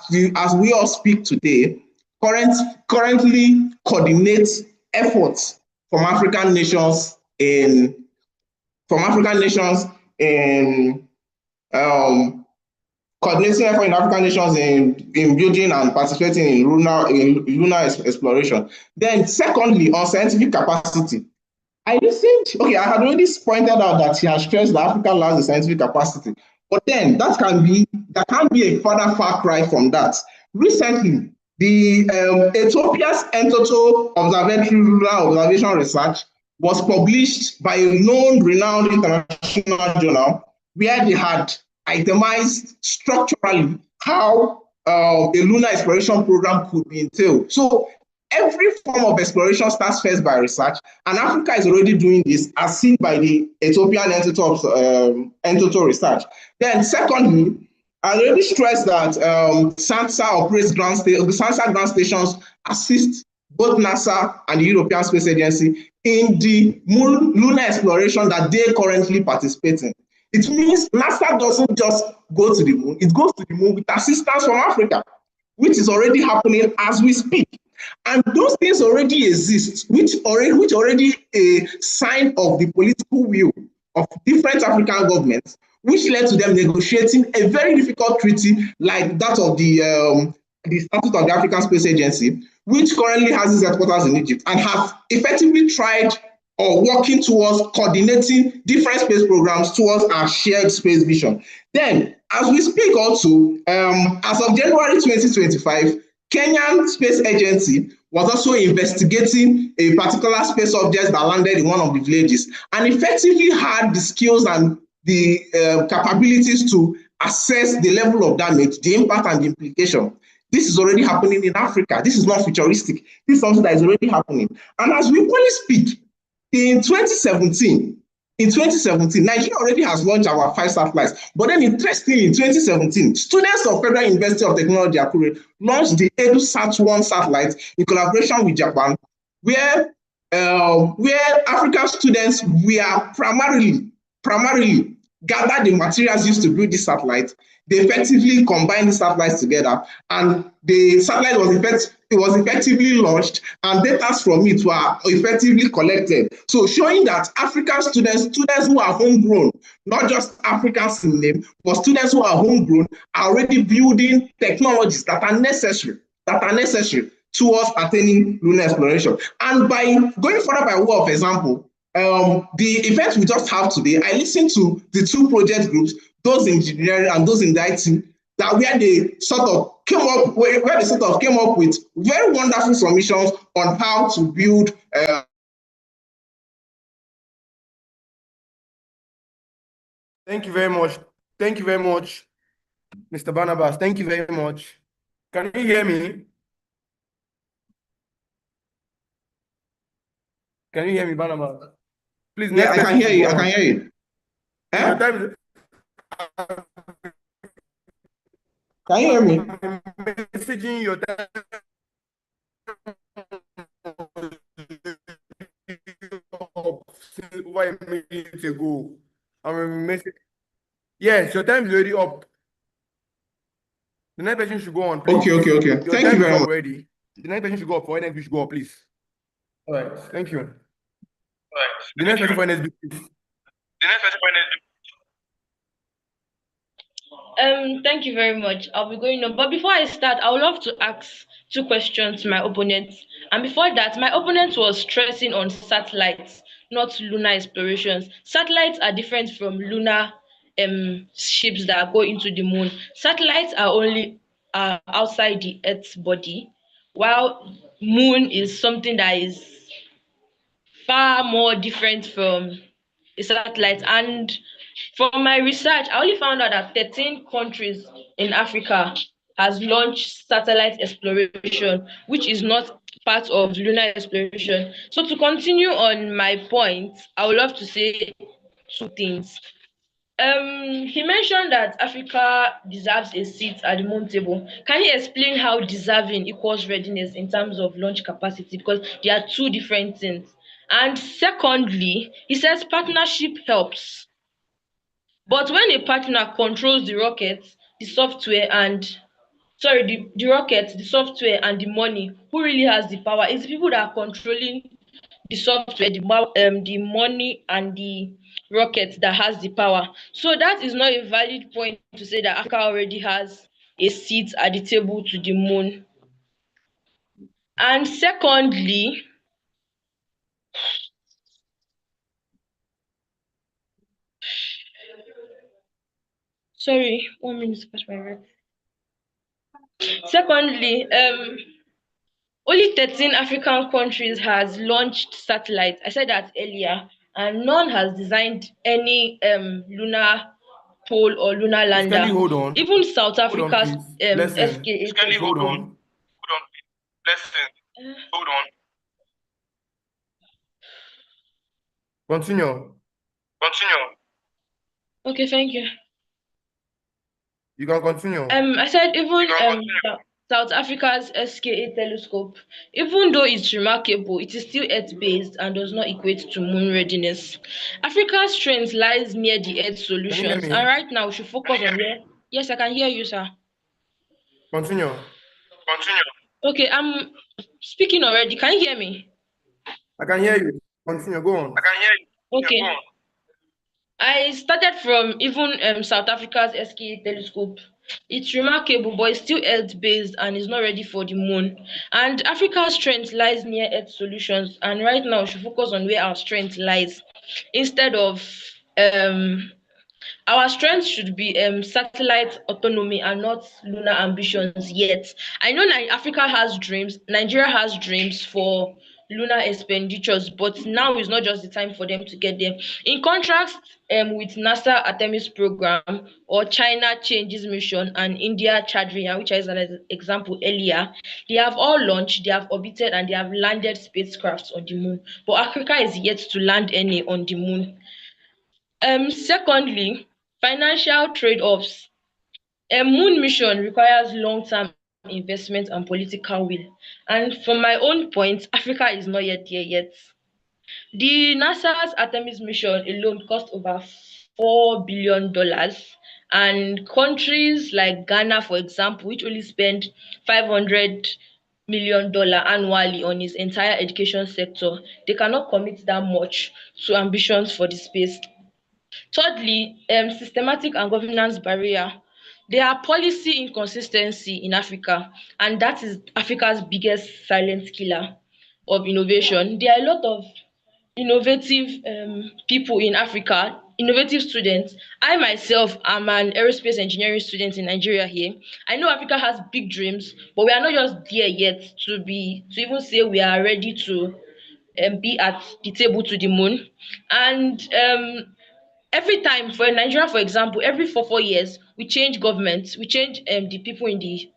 we all speak today, currently coordinates efforts from African nations in coordinating effort in African nations in building and participating in lunar exploration. Then, secondly, on scientific capacity, I had already pointed out that she has stressed that Africa lacks the scientific capacity, but then that can be a further far cry from that. Recently, the Ethiopia's Entoto Observatory Lunar Observation Research was published by a known, renowned international journal, where they had itemized structurally how a lunar exploration program could be entailed. So every form of exploration starts first by research, and Africa is already doing this, as seen by the Ethiopian Entoto research. Then secondly, I already stressed that SANSA ground stations assist both NASA and the European Space Agency in the lunar exploration that they currently participate in. It means NASA doesn't just go to the moon, it goes to the moon with assistance from Africa, which is already happening as we speak. And those things already exist, which already a sign of the political will of different African governments, which led to them negotiating a very difficult treaty like that of the Statute of the African Space Agency, which currently has its headquarters in Egypt, and have effectively tried or working towards coordinating different space programs towards our shared space vision. Then, as we speak also, as of January 2025, Kenyan Space Agency was also investigating a particular space object that landed in one of the villages, and effectively had the skills and the capabilities to assess the level of damage, the impact and the implication. This is already happening in Africa. This is not futuristic. This is something that is already happening. And as we only speak, in 2017, Nigeria already has launched our 5 satellites. But then interestingly, in 2017, students of Federal University of Technology, Akure, launched the EduSat-1 satellite in collaboration with Japan, where African students were primarily gathered the materials used to build this satellite. They effectively combined the satellites together, and the satellite was effectively launched, and data from it were effectively collected. So showing that African students who are homegrown, not just Africans in name, but students who are homegrown, are already building technologies that are necessary towards attaining lunar exploration. And by going further by way of example, the event we just have today, I listened to the 2 project groups, those in engineering and those in the IT, that where they sort of came up with very wonderful submissions on how to build. Thank you very much. Thank you very much, Mr. Barnabas. Thank you very much. Can you hear me? Can you hear me, Barnabas? Please. Yeah, I can hear you. I can hear you. Can you hear me? Messaging your time. Over a minute ago. Yes, your time is already up. The next person should go on, please. Okay. Thank you very much. Already. The next person should go up. For NSB should go up, please. All right. Thank you. The next person for NSB, please. Thank you very much. I'll be going on. But before I start, I would love to ask 2 questions to my opponents. And before that, my opponent was stressing on satellites, not lunar explorations. Satellites are different from lunar ships that go into the moon. Satellites are only outside the Earth's body, while moon is something that is far more different from a satellite. And from my research, I only found out that 13 countries in Africa has launched satellite exploration, which is not part of lunar exploration. So to continue on my point, I would love to say 2 things. He mentioned that Africa deserves a seat at the moon table. Can you explain how deserving equals readiness in terms of launch capacity? Because they are 2 different things. And secondly, he says partnership helps. But when a partner controls the rocket, the software, and the software and the money, who really has the power? It's the people that are controlling the software, the money, and the rocket that has the power. So that is not a valid point to say that Africa already has a seat at the table to the moon. And secondly, sorry, 1 minute to catch my breath. Secondly, only 13 African countries has launched satellites. I said that earlier, and none has designed any lunar pole or lunar lander. Skelly, hold on. Even South Africa's SK8. Skelly, hold on. Hold on. Continue. Okay, thank you. You can continue. I said even South Africa's SK8 telescope, even though it's remarkable, it is still Earth-based and does not equate to moon readiness. Africa's strength lies near the Earth solutions, and right now we should focus on where. Yes, I can hear you, sir. Continue. Okay, I'm speaking already. Can you hear me? I can hear you. Continue. Go on. Okay. I started from even South Africa's SK8 telescope. It's remarkable, but it's still Earth-based and is not ready for the moon. And Africa's strength lies near Earth solutions. And right now, we should focus on where our strength lies. Instead of our strength should be satellite autonomy and not lunar ambitions yet. I know Africa has dreams. Nigeria has dreams for lunar expenditures, but now is not just the time for them to get there. In contrast, with NASA Artemis program or China changes mission and India Chandrayaan, which is an example earlier, they have all launched, they have orbited, and they have landed spacecrafts on the moon. But Africa is yet to land any on the moon. Secondly, financial trade-offs. A moon mission requires long-term investment and political will. And from my own point, Africa is not yet there yet. The NASA's Artemis mission alone cost over $4 billion, and countries like Ghana, for example, which only spend $500 million annually on its entire education sector, they cannot commit that much to ambitions for the space. Thirdly, systematic and governance barrier. There are policy inconsistency in Africa, and that is Africa's biggest silent killer of innovation. There are a lot of innovative people in Africa, innovative students. I myself am an aerospace engineering student in Nigeria here. I know Africa has big dreams, but we are not just there yet to even say we are ready to be at the table to the moon. And every time for Nigeria, for example, every 4 years we change government, we change the people in the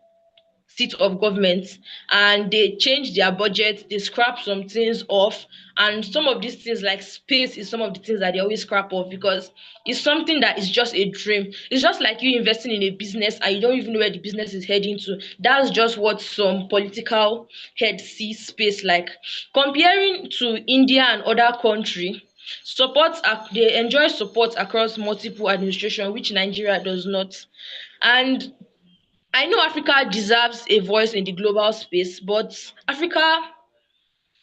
seat of government, and they change their budget, they scrap some things off, and some of these things like space is some of the things that they always scrap off because it's something that is just a dream. It's just like you investing in a business and you don't even know where the business is heading to. That's just what some political heads see space like. Comparing to India and other country, they enjoy support across multiple administration, which Nigeria does not. And I know Africa deserves a voice in the global space, but Africa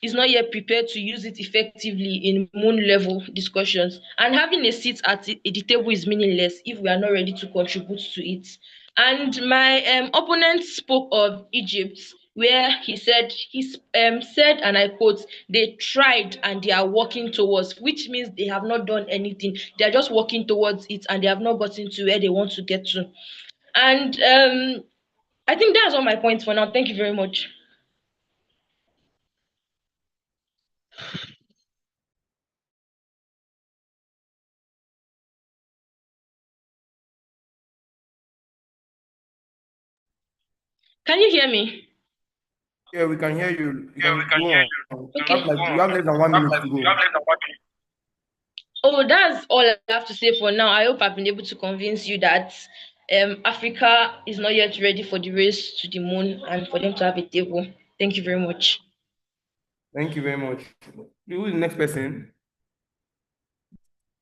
is not yet prepared to use it effectively in moon level discussions. And having a seat at the table is meaningless if we are not ready to contribute to it. And my opponent spoke of Egypt, where he said, and I quote, they tried and they are working towards, which means they have not done anything. They are just working towards it and they have not gotten to where they want to get to. And I think that's all my points for now. Thank you very much. Can you hear me? Yeah, we can hear you. You can go on. Okay. You have less than 1 minute to go. Oh, that's all I have to say for now. I hope I've been able to convince you that Africa is not yet ready for the race to the moon and for them to have a table. Thank you very much. Thank you very much. Who is the next person?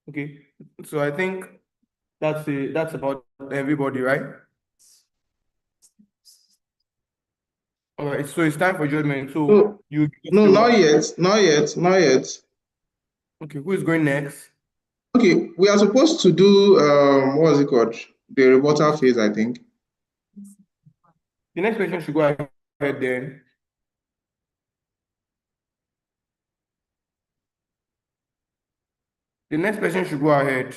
Okay, so I think that's about everybody, right? All right, so it's time for judgment. So No, not yet. Okay, who is going next? Okay, we are supposed to do what is it called? The rebuttal phase, I think. The next question should go ahead then. The next person should go ahead.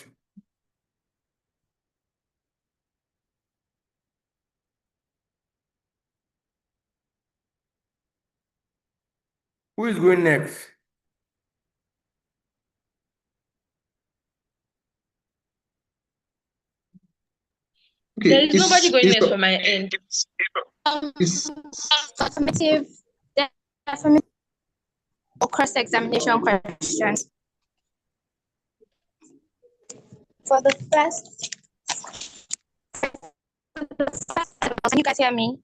Who is going next? Okay, There is nobody going next from my end. Affirmative or cross-examination questions. For the first, can you guys hear me?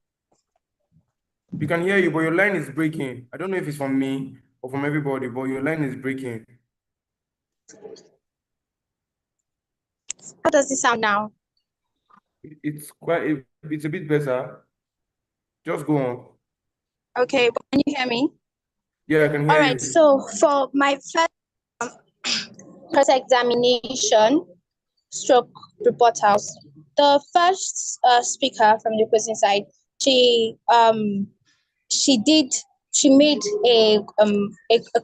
We can hear you, but your line is breaking. I don't know if it's from me or from everybody, but your line is breaking. How does it sound now? It's a bit better. Just go on. Okay, but can you hear me? Yeah, I can hear All right, you. so for my first cross-examination stroke rebuttals, the first speaker from the opposing side, she made a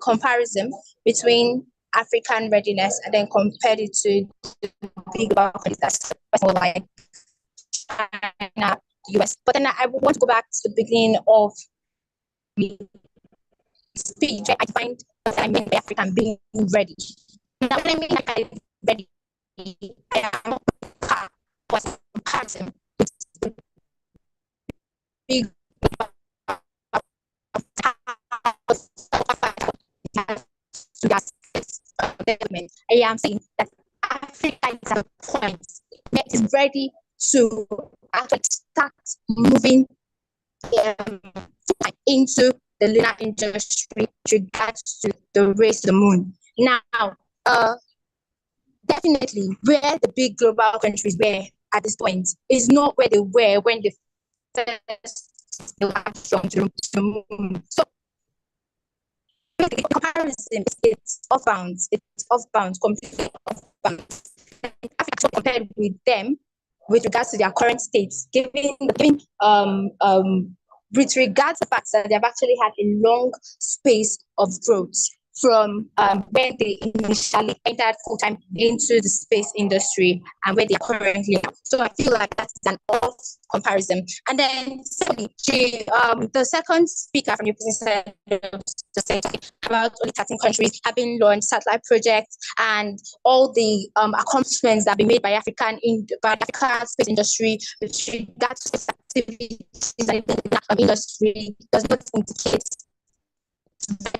comparison between African readiness and then compared it to the big countries that's like China, US. But then I want to go back to the beginning of speech, I find what I mean by African being ready. Now, when I mean like I ready, I am was comparison with the big development. I am saying that Africa is at a point where it is ready to actually start moving into the lunar industry with regards to the race to the moon. Now, definitely where the big global countries were at this point is not where they were when they first launched to the moon. So the comparison it's off bounds, completely off bounds. Africa compared with them with regards to their current states, given with regards to the fact that they've actually had a long space of growth from when they initially entered full-time into the space industry and where they are currently now. So I feel like that's an off comparison. And then secondly, the second speaker from your presentation said about only 13 countries having launched satellite projects and all the accomplishments that have been made by African space industry with regards to activities in the industry does not indicate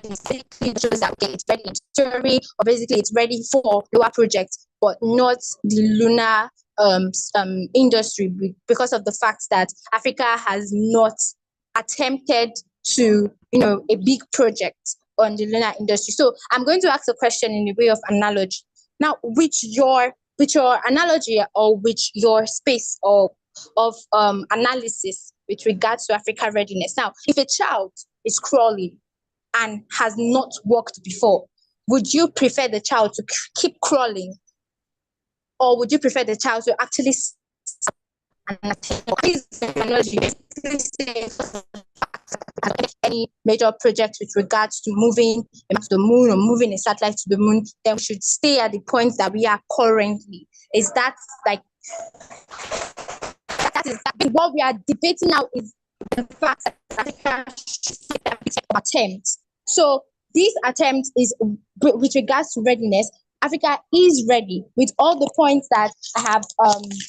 basically shows that okay, it's ready in theory, or basically it's ready for lower projects, but not the lunar industry because of the fact that Africa has not attempted to, a big project on the lunar industry. So I'm going to ask a question in the way of analogy. Now, with your analogy or with your space of analysis with regards to Africa readiness. Now, if a child is crawling and has not walked before, would you prefer the child to keep crawling, or would you prefer the child to actually any major project with regards to moving to the moon or moving a satellite to the moon, then we should stay at the point that we are currently? Is that like what we are debating now? Is the fact that Africa should attempt. So this attempt is with regards to readiness. Africa is ready with all the points that I have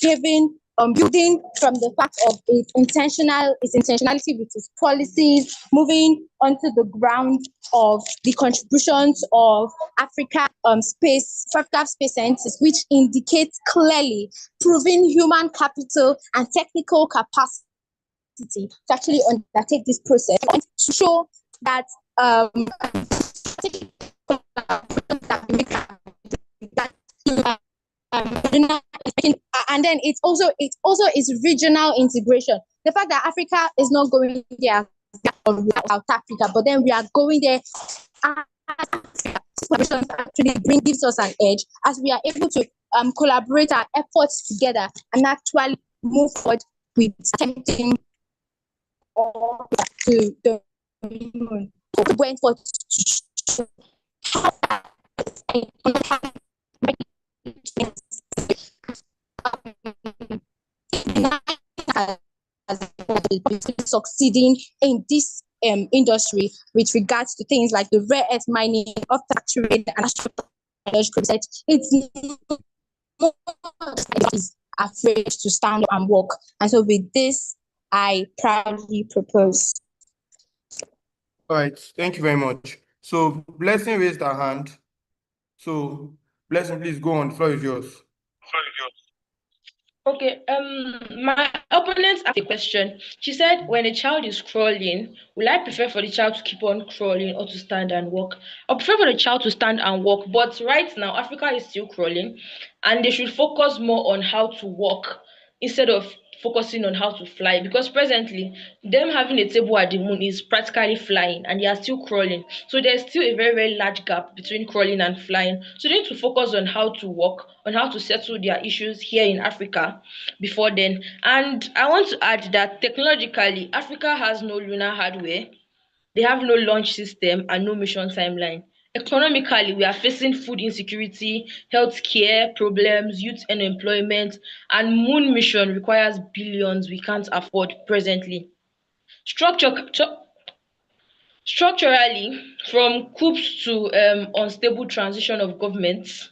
given, building from the fact of its intentionality with its policies, moving onto the ground of the contributions of Africa space scientists, which indicates clearly proving human capital and technical capacity to actually undertake this process and to show that and then it's also is regional integration. The fact that Africa is not going there South Africa, but then we are going there. Actually gives us an edge as we are able to collaborate our efforts together and actually move forward with attempting to the went for succeeding in this industry with regards to things like the rare earth mining of factory and biological research. It's afraid to stand up and walk. And so with this, I proudly propose. All right, thank you very much. So Blessing raised her hand. So Blessing, please go on. The floor is yours. Okay, my opponent asked a question. She said, when a child is crawling, will I prefer for the child to keep on crawling or to stand and walk? I prefer for the child to stand and walk, but right now, Africa is still crawling, and they should focus more on how to walk instead of focusing on how to fly, because presently, them having a table at the moon is practically flying, and they are still crawling. So there's still a very, very large gap between crawling and flying. So they need to focus on how to walk, on how to settle their issues here in Africa before then. And I want to add that technologically, Africa has no lunar hardware. They have no launch system and no mission timeline. Economically, we are facing food insecurity, healthcare problems, youth unemployment, and moon mission requires billions we can't afford presently. Structure Structurally, from coups to unstable transition of governments,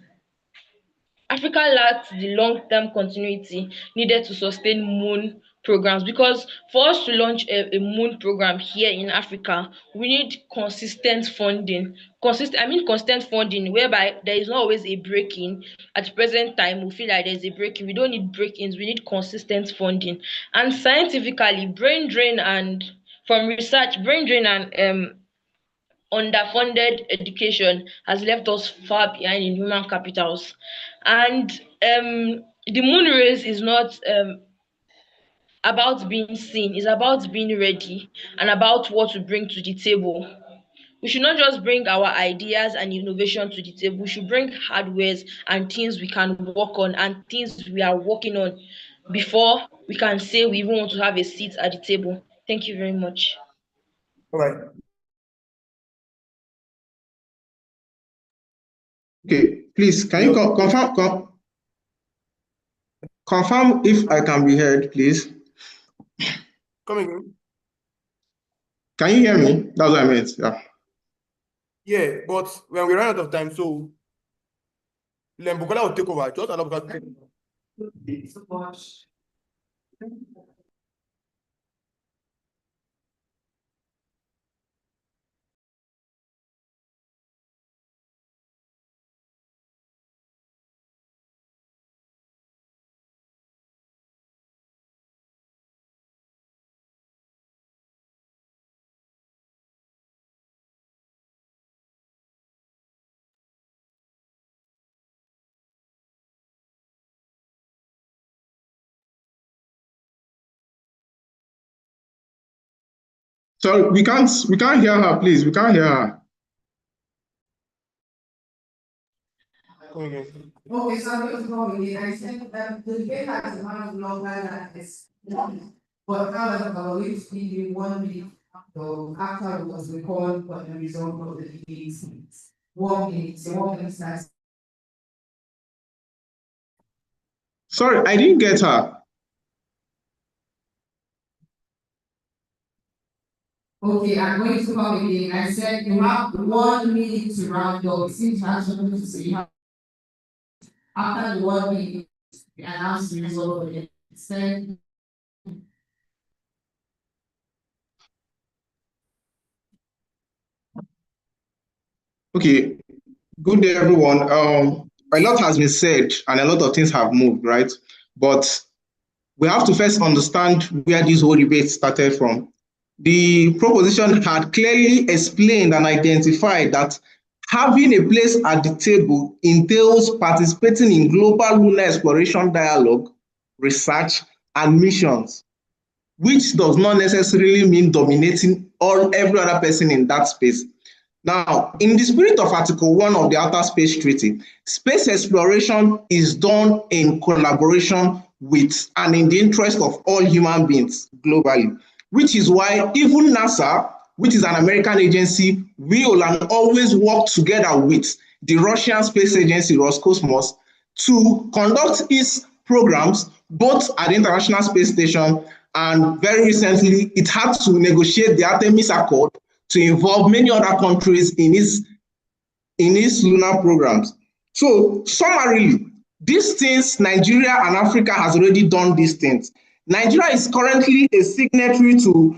Africa lacks the long-term continuity needed to sustain moon programs, because for us to launch a moon program here in Africa, we need consistent funding. Consistent funding whereby there is not always a break-in. At the present time, we feel like there's a break-in. We don't need break-ins, we need consistent funding. And scientifically, brain drain and underfunded education has left us far behind in human capitals. And the moon race is not about being seen, it's about being ready and about what to bring to the table. We should not just bring our ideas and innovation to the table. We should bring hardwares and things we can work on and things we are working on before we can say we even want to have a seat at the table. Thank you very much. All right. Okay, please, can you confirm if I can be heard, please? Come again. Can you hear me? That's what I meant. Yeah. Yeah, but when we run out of time, so Lembukola will take over. Just allow Bukola to take over. So we can't hear her, please. We can't hear her. Come again. Okay, so I said that the debate has run longer than this. But however, we speak 1 minute after it was recorded for the result of the debate. 1 minute, so 1 minute starts. Sorry, I didn't get her. Okay, I'm going to come again. I said you have 1 minute to round up. It seems actually to say you have after the 1 minute, we announce the result of the debate. Okay, good day, everyone. A lot has been said and a lot of things have moved, right? But we have to first understand where this whole debate started from. The proposition had clearly explained and identified that having a place at the table entails participating in global lunar exploration dialogue, research, and missions, which does not necessarily mean dominating every other person in that space. Now, in the spirit of Article 1 of the Outer Space Treaty, space exploration is done in collaboration with and in the interest of all human beings globally, which is why even NASA, which is an American agency, will and always work together with the Russian space agency Roscosmos to conduct its programs both at the International Space Station, and very recently it had to negotiate the Artemis Accord to involve many other countries in its lunar programs. So summarily, these things, Nigeria and Africa has already done these things. Nigeria is currently a signatory to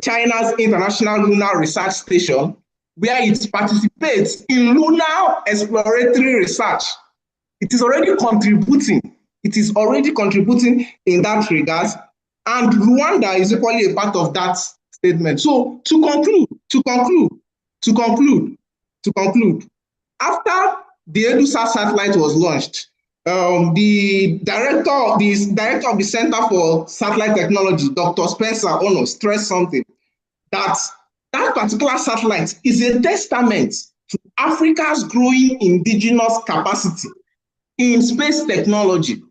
China's International Lunar Research Station, where it participates in lunar exploratory research. It is already contributing. It is already contributing in that regard. And Rwanda is equally a part of that statement. So to conclude, after the EduSat satellite was launched, the director of the Center for Satellite Technology, Dr. Spencer Ono, stressed something, that particular satellite is a testament to Africa's growing indigenous capacity in space technology.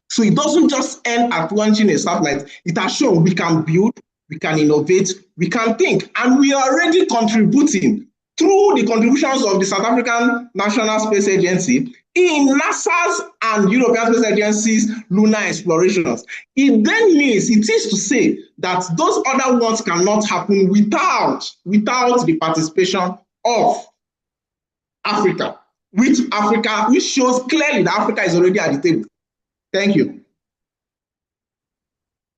So it doesn't just end at launching a satellite. It has shown we can build, we can innovate, we can think, and we are already contributing through the contributions of the South African National Space Agency, in NASA's and European Space Agency's lunar explorations. It then means, it is to say that those other ones cannot happen without the participation of Africa, which shows clearly that Africa is already at the table. Thank you.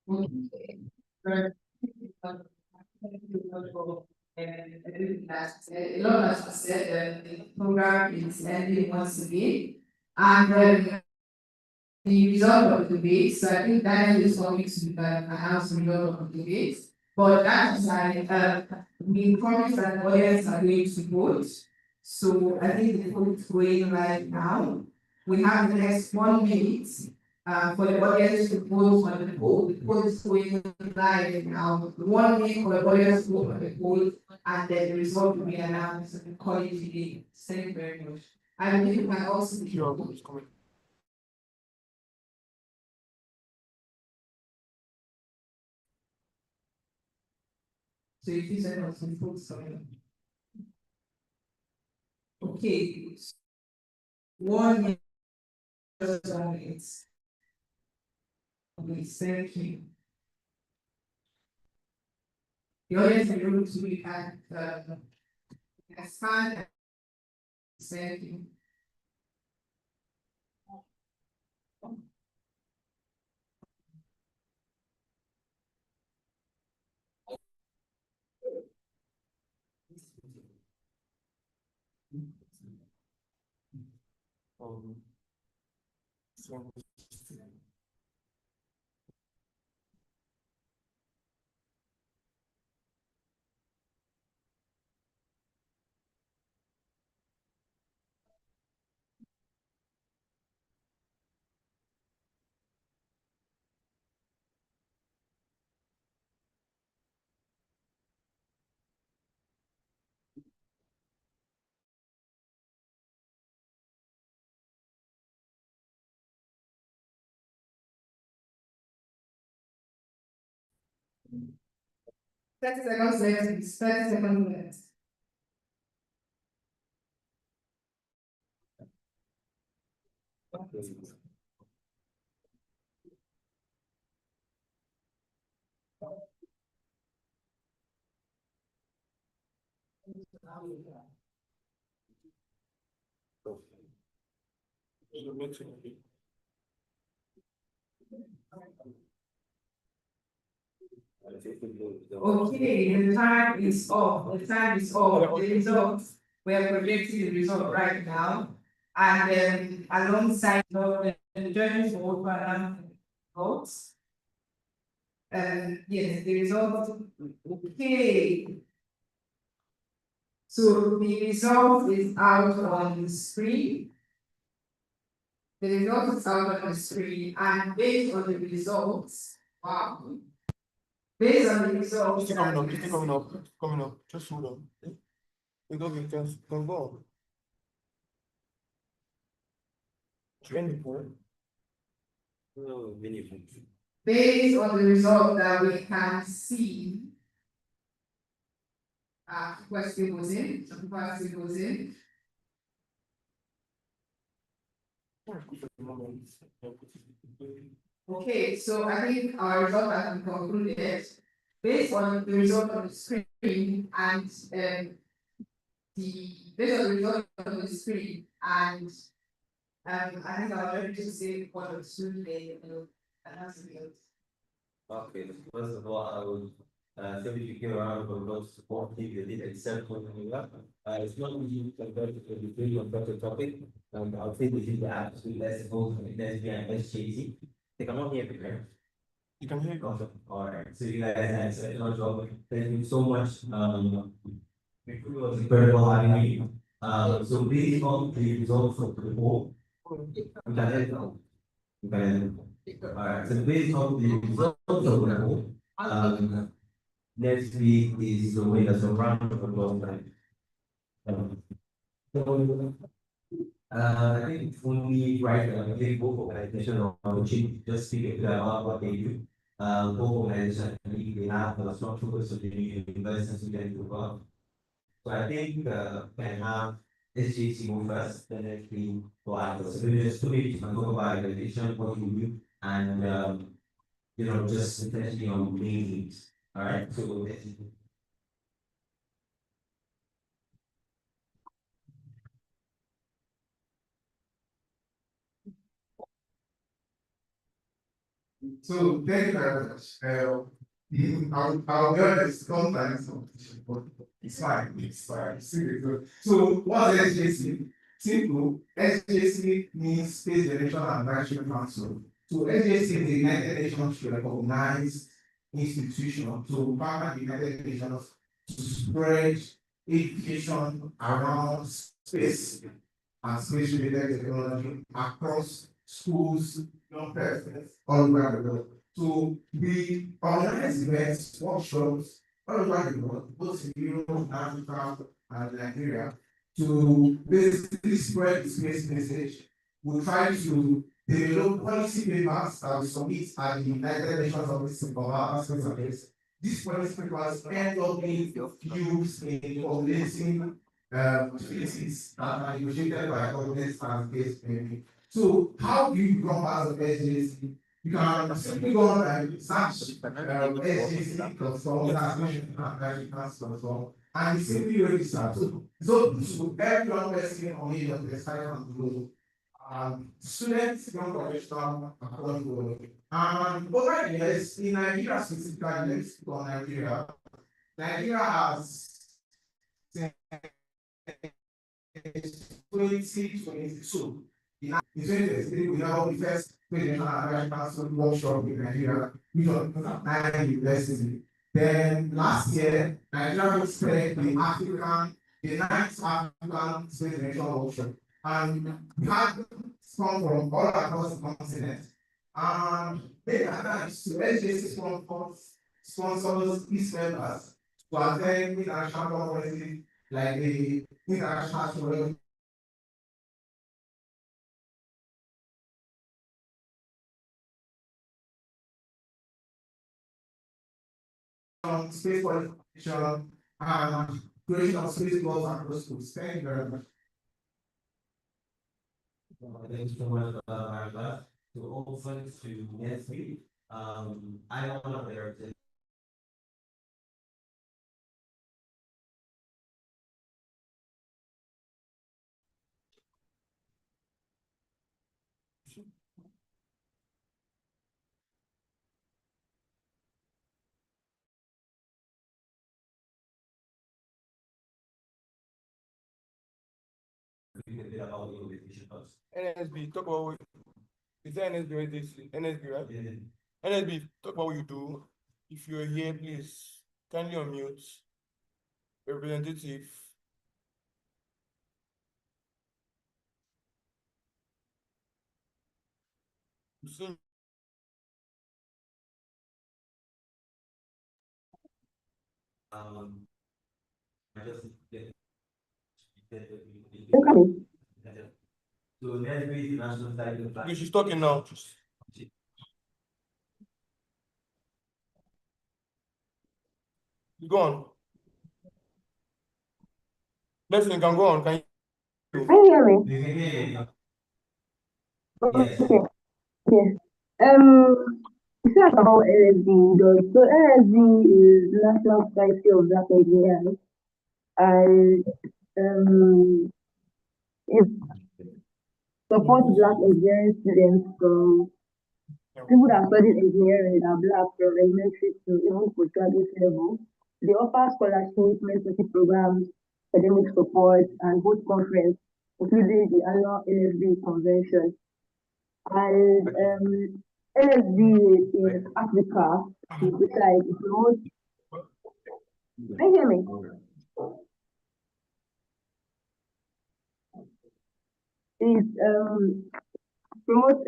A lot has said the program is ending once again, and the result of the debate. So I think Daniel is coming to announce the result of the debate. But that aside, we promise that the audience are going to vote. So I think the vote is going right now. We have the next 1 minute for the audience to vote on the poll. The poll is going live now. 1 minute for the audience to vote on the poll, and then the result will be announced accordingly. Thank you very much. I believe you can also. So if you send us some food, sorry. Okay. 1 minute. Okay, thank you. The audience is able to be at expand. Thank you. Thirty seconds left, please. 30 seconds left. Okay, the time is off. The time is off. The results, we are projecting the result right now. And then alongside the judges will open votes. Yes, the result. Okay. So the result is out on the screen. The result is out on the screen, and based on the results, wow. Based on the results. It's coming up. Just hold on. We can go on. Based on the result that we can see. Question goes in, question goes in. Okay, so I think our result has been concluded based on the result on the screen and based on the result on the screen and I think I'll let you say what or two they announce the results. Okay, first of all, I would say we give a round of applause to support team. They did exceptionally well. It's not easy compared to the very competitive topic. I'll say this is the absolute best vote from NSB and SJC. They come out here prepared. You can hear. Awesome. All right. So you guys had exceptional job. Thank you so much. It was incredible having you. So based on the results of the poll, you can hear now. You can hear. All right. So based on the results of the poll, next week is the winner. So round of applause. I think it's only right. I think both organizations are just speaking about what they do. Both organizations they have a strong focus on the universities to get involved. So I think can have SJC go first, then actually go after. So we just 2 minutes and talk about education, what you do, and just essentially on main things. All right. So So thank you very much. I'll be honest, sometimes but it's fine, it's fine. So what's SJC? Simple, SJC means Space Generation Advisory Council. So SJC is the United Nations recognized institution to partner the United Nations to spread education around space and space related technology across schools, young persons, all over the world. So we organize events, workshops all over the world, both in Europe, Africa, and Nigeria, to basically spread the space message. We try to develop policy papers that we submit at the United Nations Office for Space Affairs. These policy papers end up being used in formulating treaties that are negotiated by governments and space community. So how do you become part of SJC? You can simply go on and search SJC.com, and you simply register. So everyone person on the site and below, students, young professionals across the world. And over the years, in Nigeria specifically, let's go on Nigeria. Nigeria has 2022. In 2023, we held the first Presidential Advisory Council workshop in Nigeria, which was 9 universities. Then last year, Nigeria hosted the ninth African Space Generation Workshop. And we had come from all across the continent. And many times, SJC sponsors its members to attend international conferences like the International space qualification and creation of space laws across schools. Thank you very much. thank you so much, Marla. So open to next week. I don't want to represent. NSB, talk about what is that NSB right this NSB, right? Yeah. NSB, talk about what you do. If you're here, please kindly unmute. Representative. So, I just get. Okay. So next week, National Title Flag. she's talking now. Go on. Leslie, can go on. Can you? Can you hear me? You can hear me. Okay. Yes. Yes. It's not about LSD though. So LSD is National Society of Black Engineers, and it supports Black engineering students from people that study engineering that are Black from elementary to even postgraduate level. They offer scholarship, mentorship programs, academic support, and host conference, including the annual LSD convention. And LSD in Africa, besides, it promotes. Can you hear me? It promotes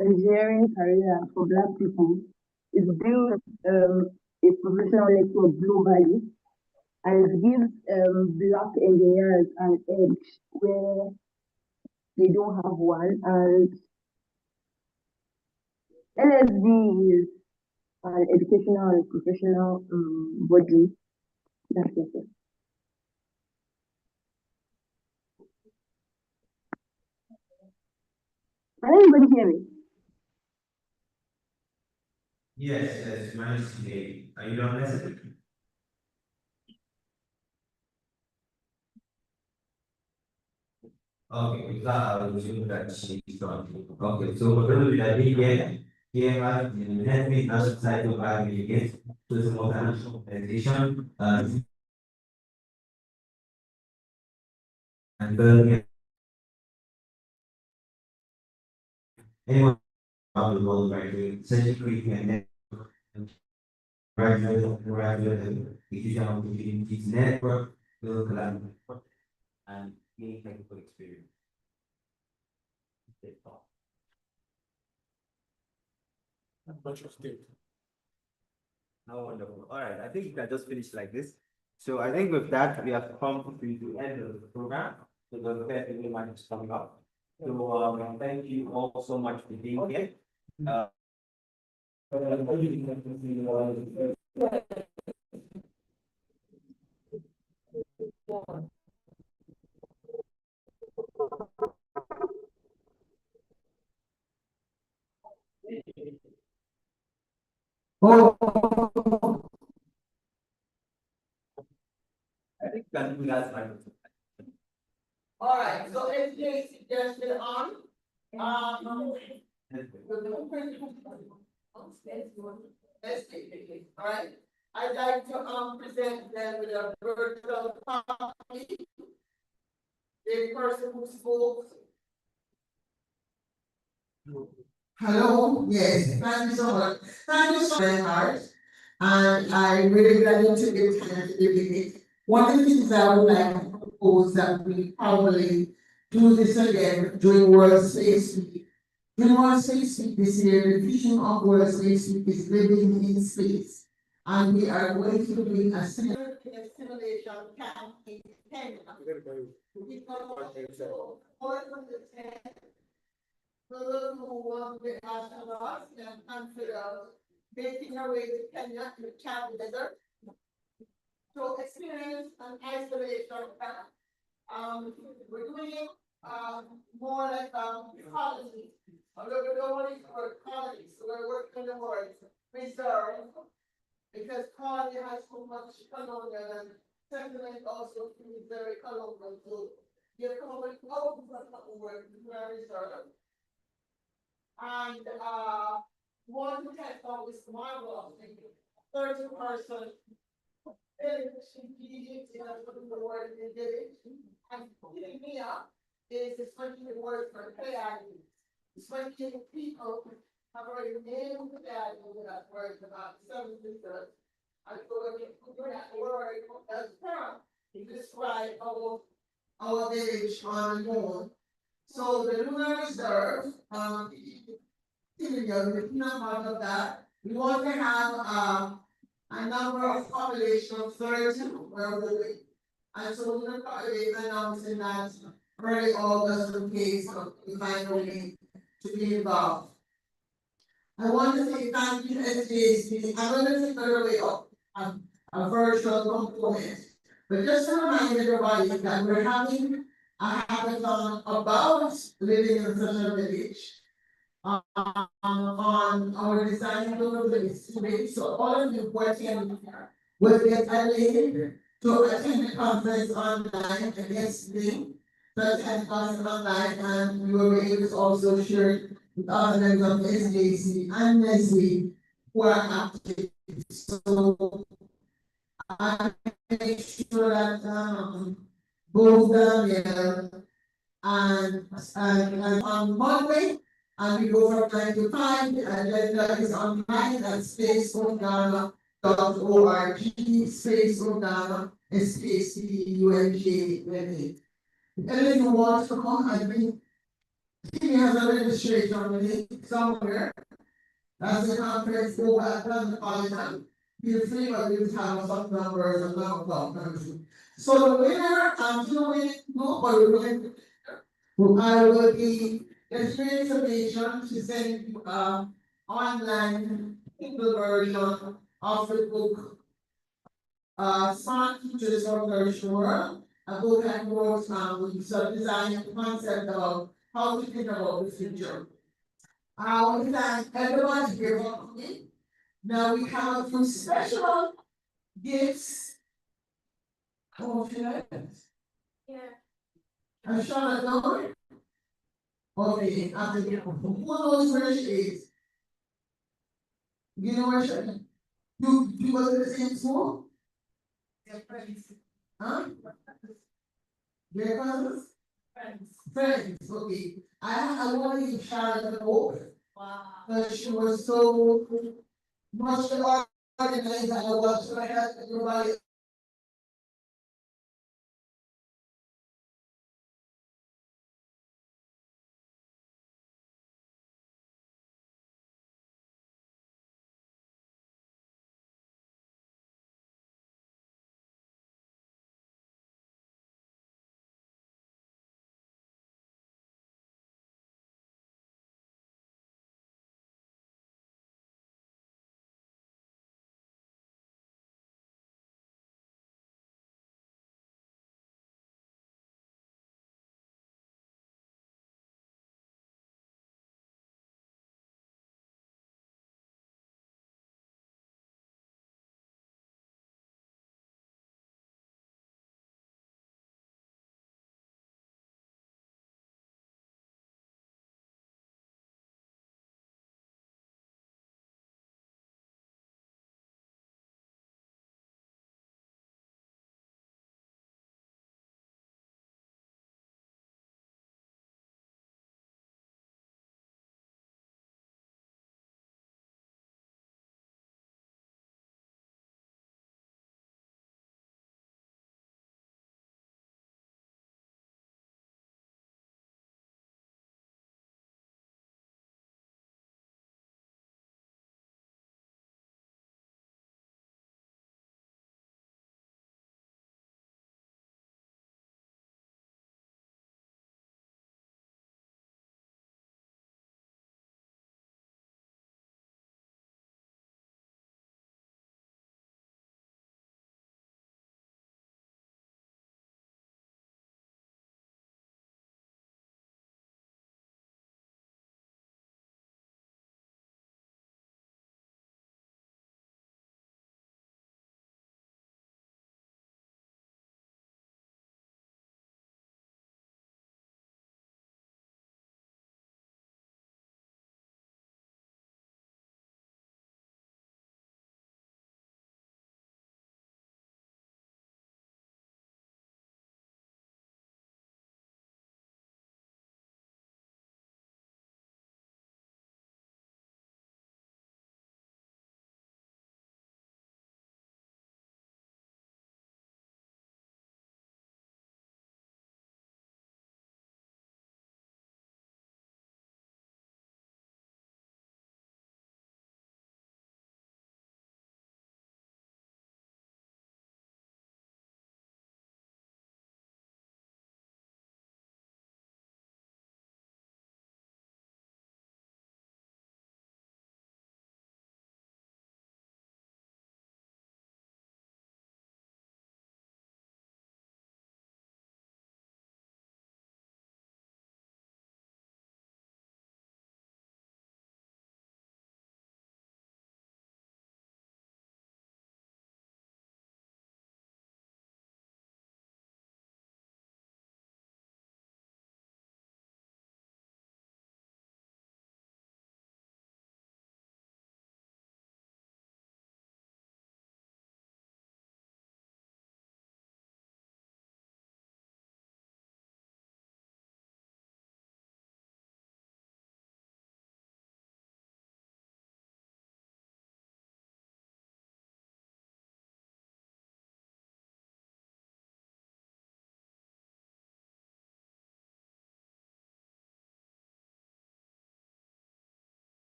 engineering career for Black people. It builds a professional network globally, and it gives Black engineers an edge where they don't have one. And LSD is an educational and professional body. That's it. Can anybody hear me? Yes, managed to hear you. Are you on message? Okay, because I was assuming that she's on. Okay, so we're going to do that again. Here, let me national society of again to the multinational organization, and Birmingham. Anyone around the world, right, doing such a great and graduate, and digital opportunities network, will collaborate, and gain technical experience. Bunch of things. Oh, wonderful. All right, I think we can just finish like this. So I think with that, we have come to the end of the program. So the fair much is coming up. So thank you all so much for being here. I think that we guys might. All right, so it's suggested on, all right. I'd like to present them with a virtual copy. The person who spoke. Hello, yes, thank you so much. Thank you so very much. And I really value to give time to give it. One of the things I would like to propose that we probably do this again during World Space Week. In World Space Week this year, the vision of World Space Week is living in space. And we are going to be a simulation camp in Kenya. Those who want to ask us and consider making our way to Kenya in the Chad Desert. So experience and isolation. We're doing more like colonies. Although we don't want to use the word colonies, so we're working on the word reserve. Because colony has so much colonial and sentiment also is very colonial too. You're coming out of the word reserve. And one to test out this marvel of 30 person the word in village. And giving me up is especially the word for clarity. Especially people have already named clarity with that word about 7 sisters. And so when you put that word as term, you describe our village on the moon. So the lunar reserve, part of that. We want to have a number of population of 30 where we're going. And so we're going to probably announcing that early August in case of the final way to be involved. I want to say thank you to SJC. I'm going to take a way up a virtual component. But just to remind everybody that we're having a hackathon about living in such a village. On our design village. So all of you working will get a link to attend the conference online and yesterday. To attend the conference online, and we will be able to also share it with other members of the SJC and Leslie who are active. So I make sure that both Daniel and on Monday. And we go from 9 to 5, the agenda is online at spaceforghana.org, spaceforghana, SPACEUNGA. And if you want to come, I think he has a registration link somewhere. That's the conference, go back to the college. Feel free, but we have some numbers and numbers. So the winner, nobody will I will be there's free information to send online Kindle version of the book Smart Futures of Virtual World, a book that wrote with the design concept of how to think about the future. I want to thank everyone here for coming. Now we have a few special gifts. Oh, yeah. I'm sure I know. Okay, after the who knows where she is? You know where she is? You go to the same school? Huh? Their cousins? Friends, okay. I want to give Charlotte an award. Wow. Because she was so much organized and I was so I had everybody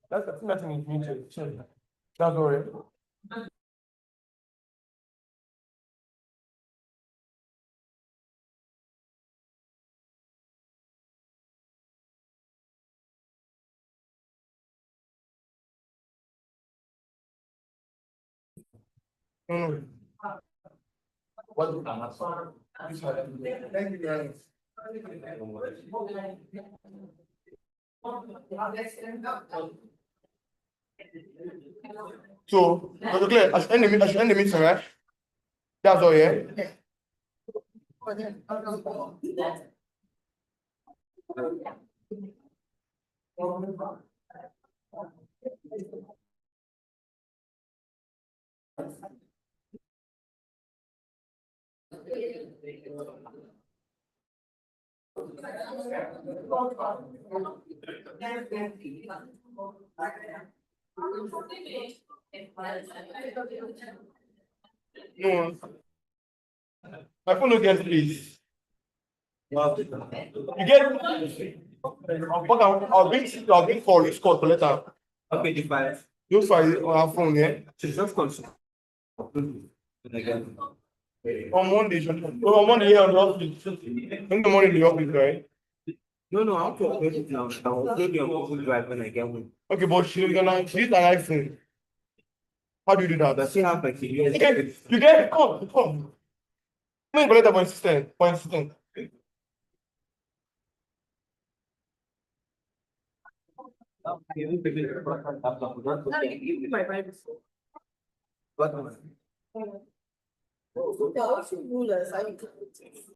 That's nothing in future. That's all right. What? Thank you very much. So, Dr. Claire, I should end the meeting, right? That's all, yeah? No. My phone no get please. You get I'll bring for this call later. Okay, the five. Use file on our phone, yeah? Just consult. Again. On Monday, on Monday, yeah, on the office. In the morning, in the office, right? No, I'm talking it now. I will tell you on Google Drive when I get home. Okay, but she's an iPhone. How do you do that? Does she have like You get it, come. Come in, later for insistent. What? The rulers,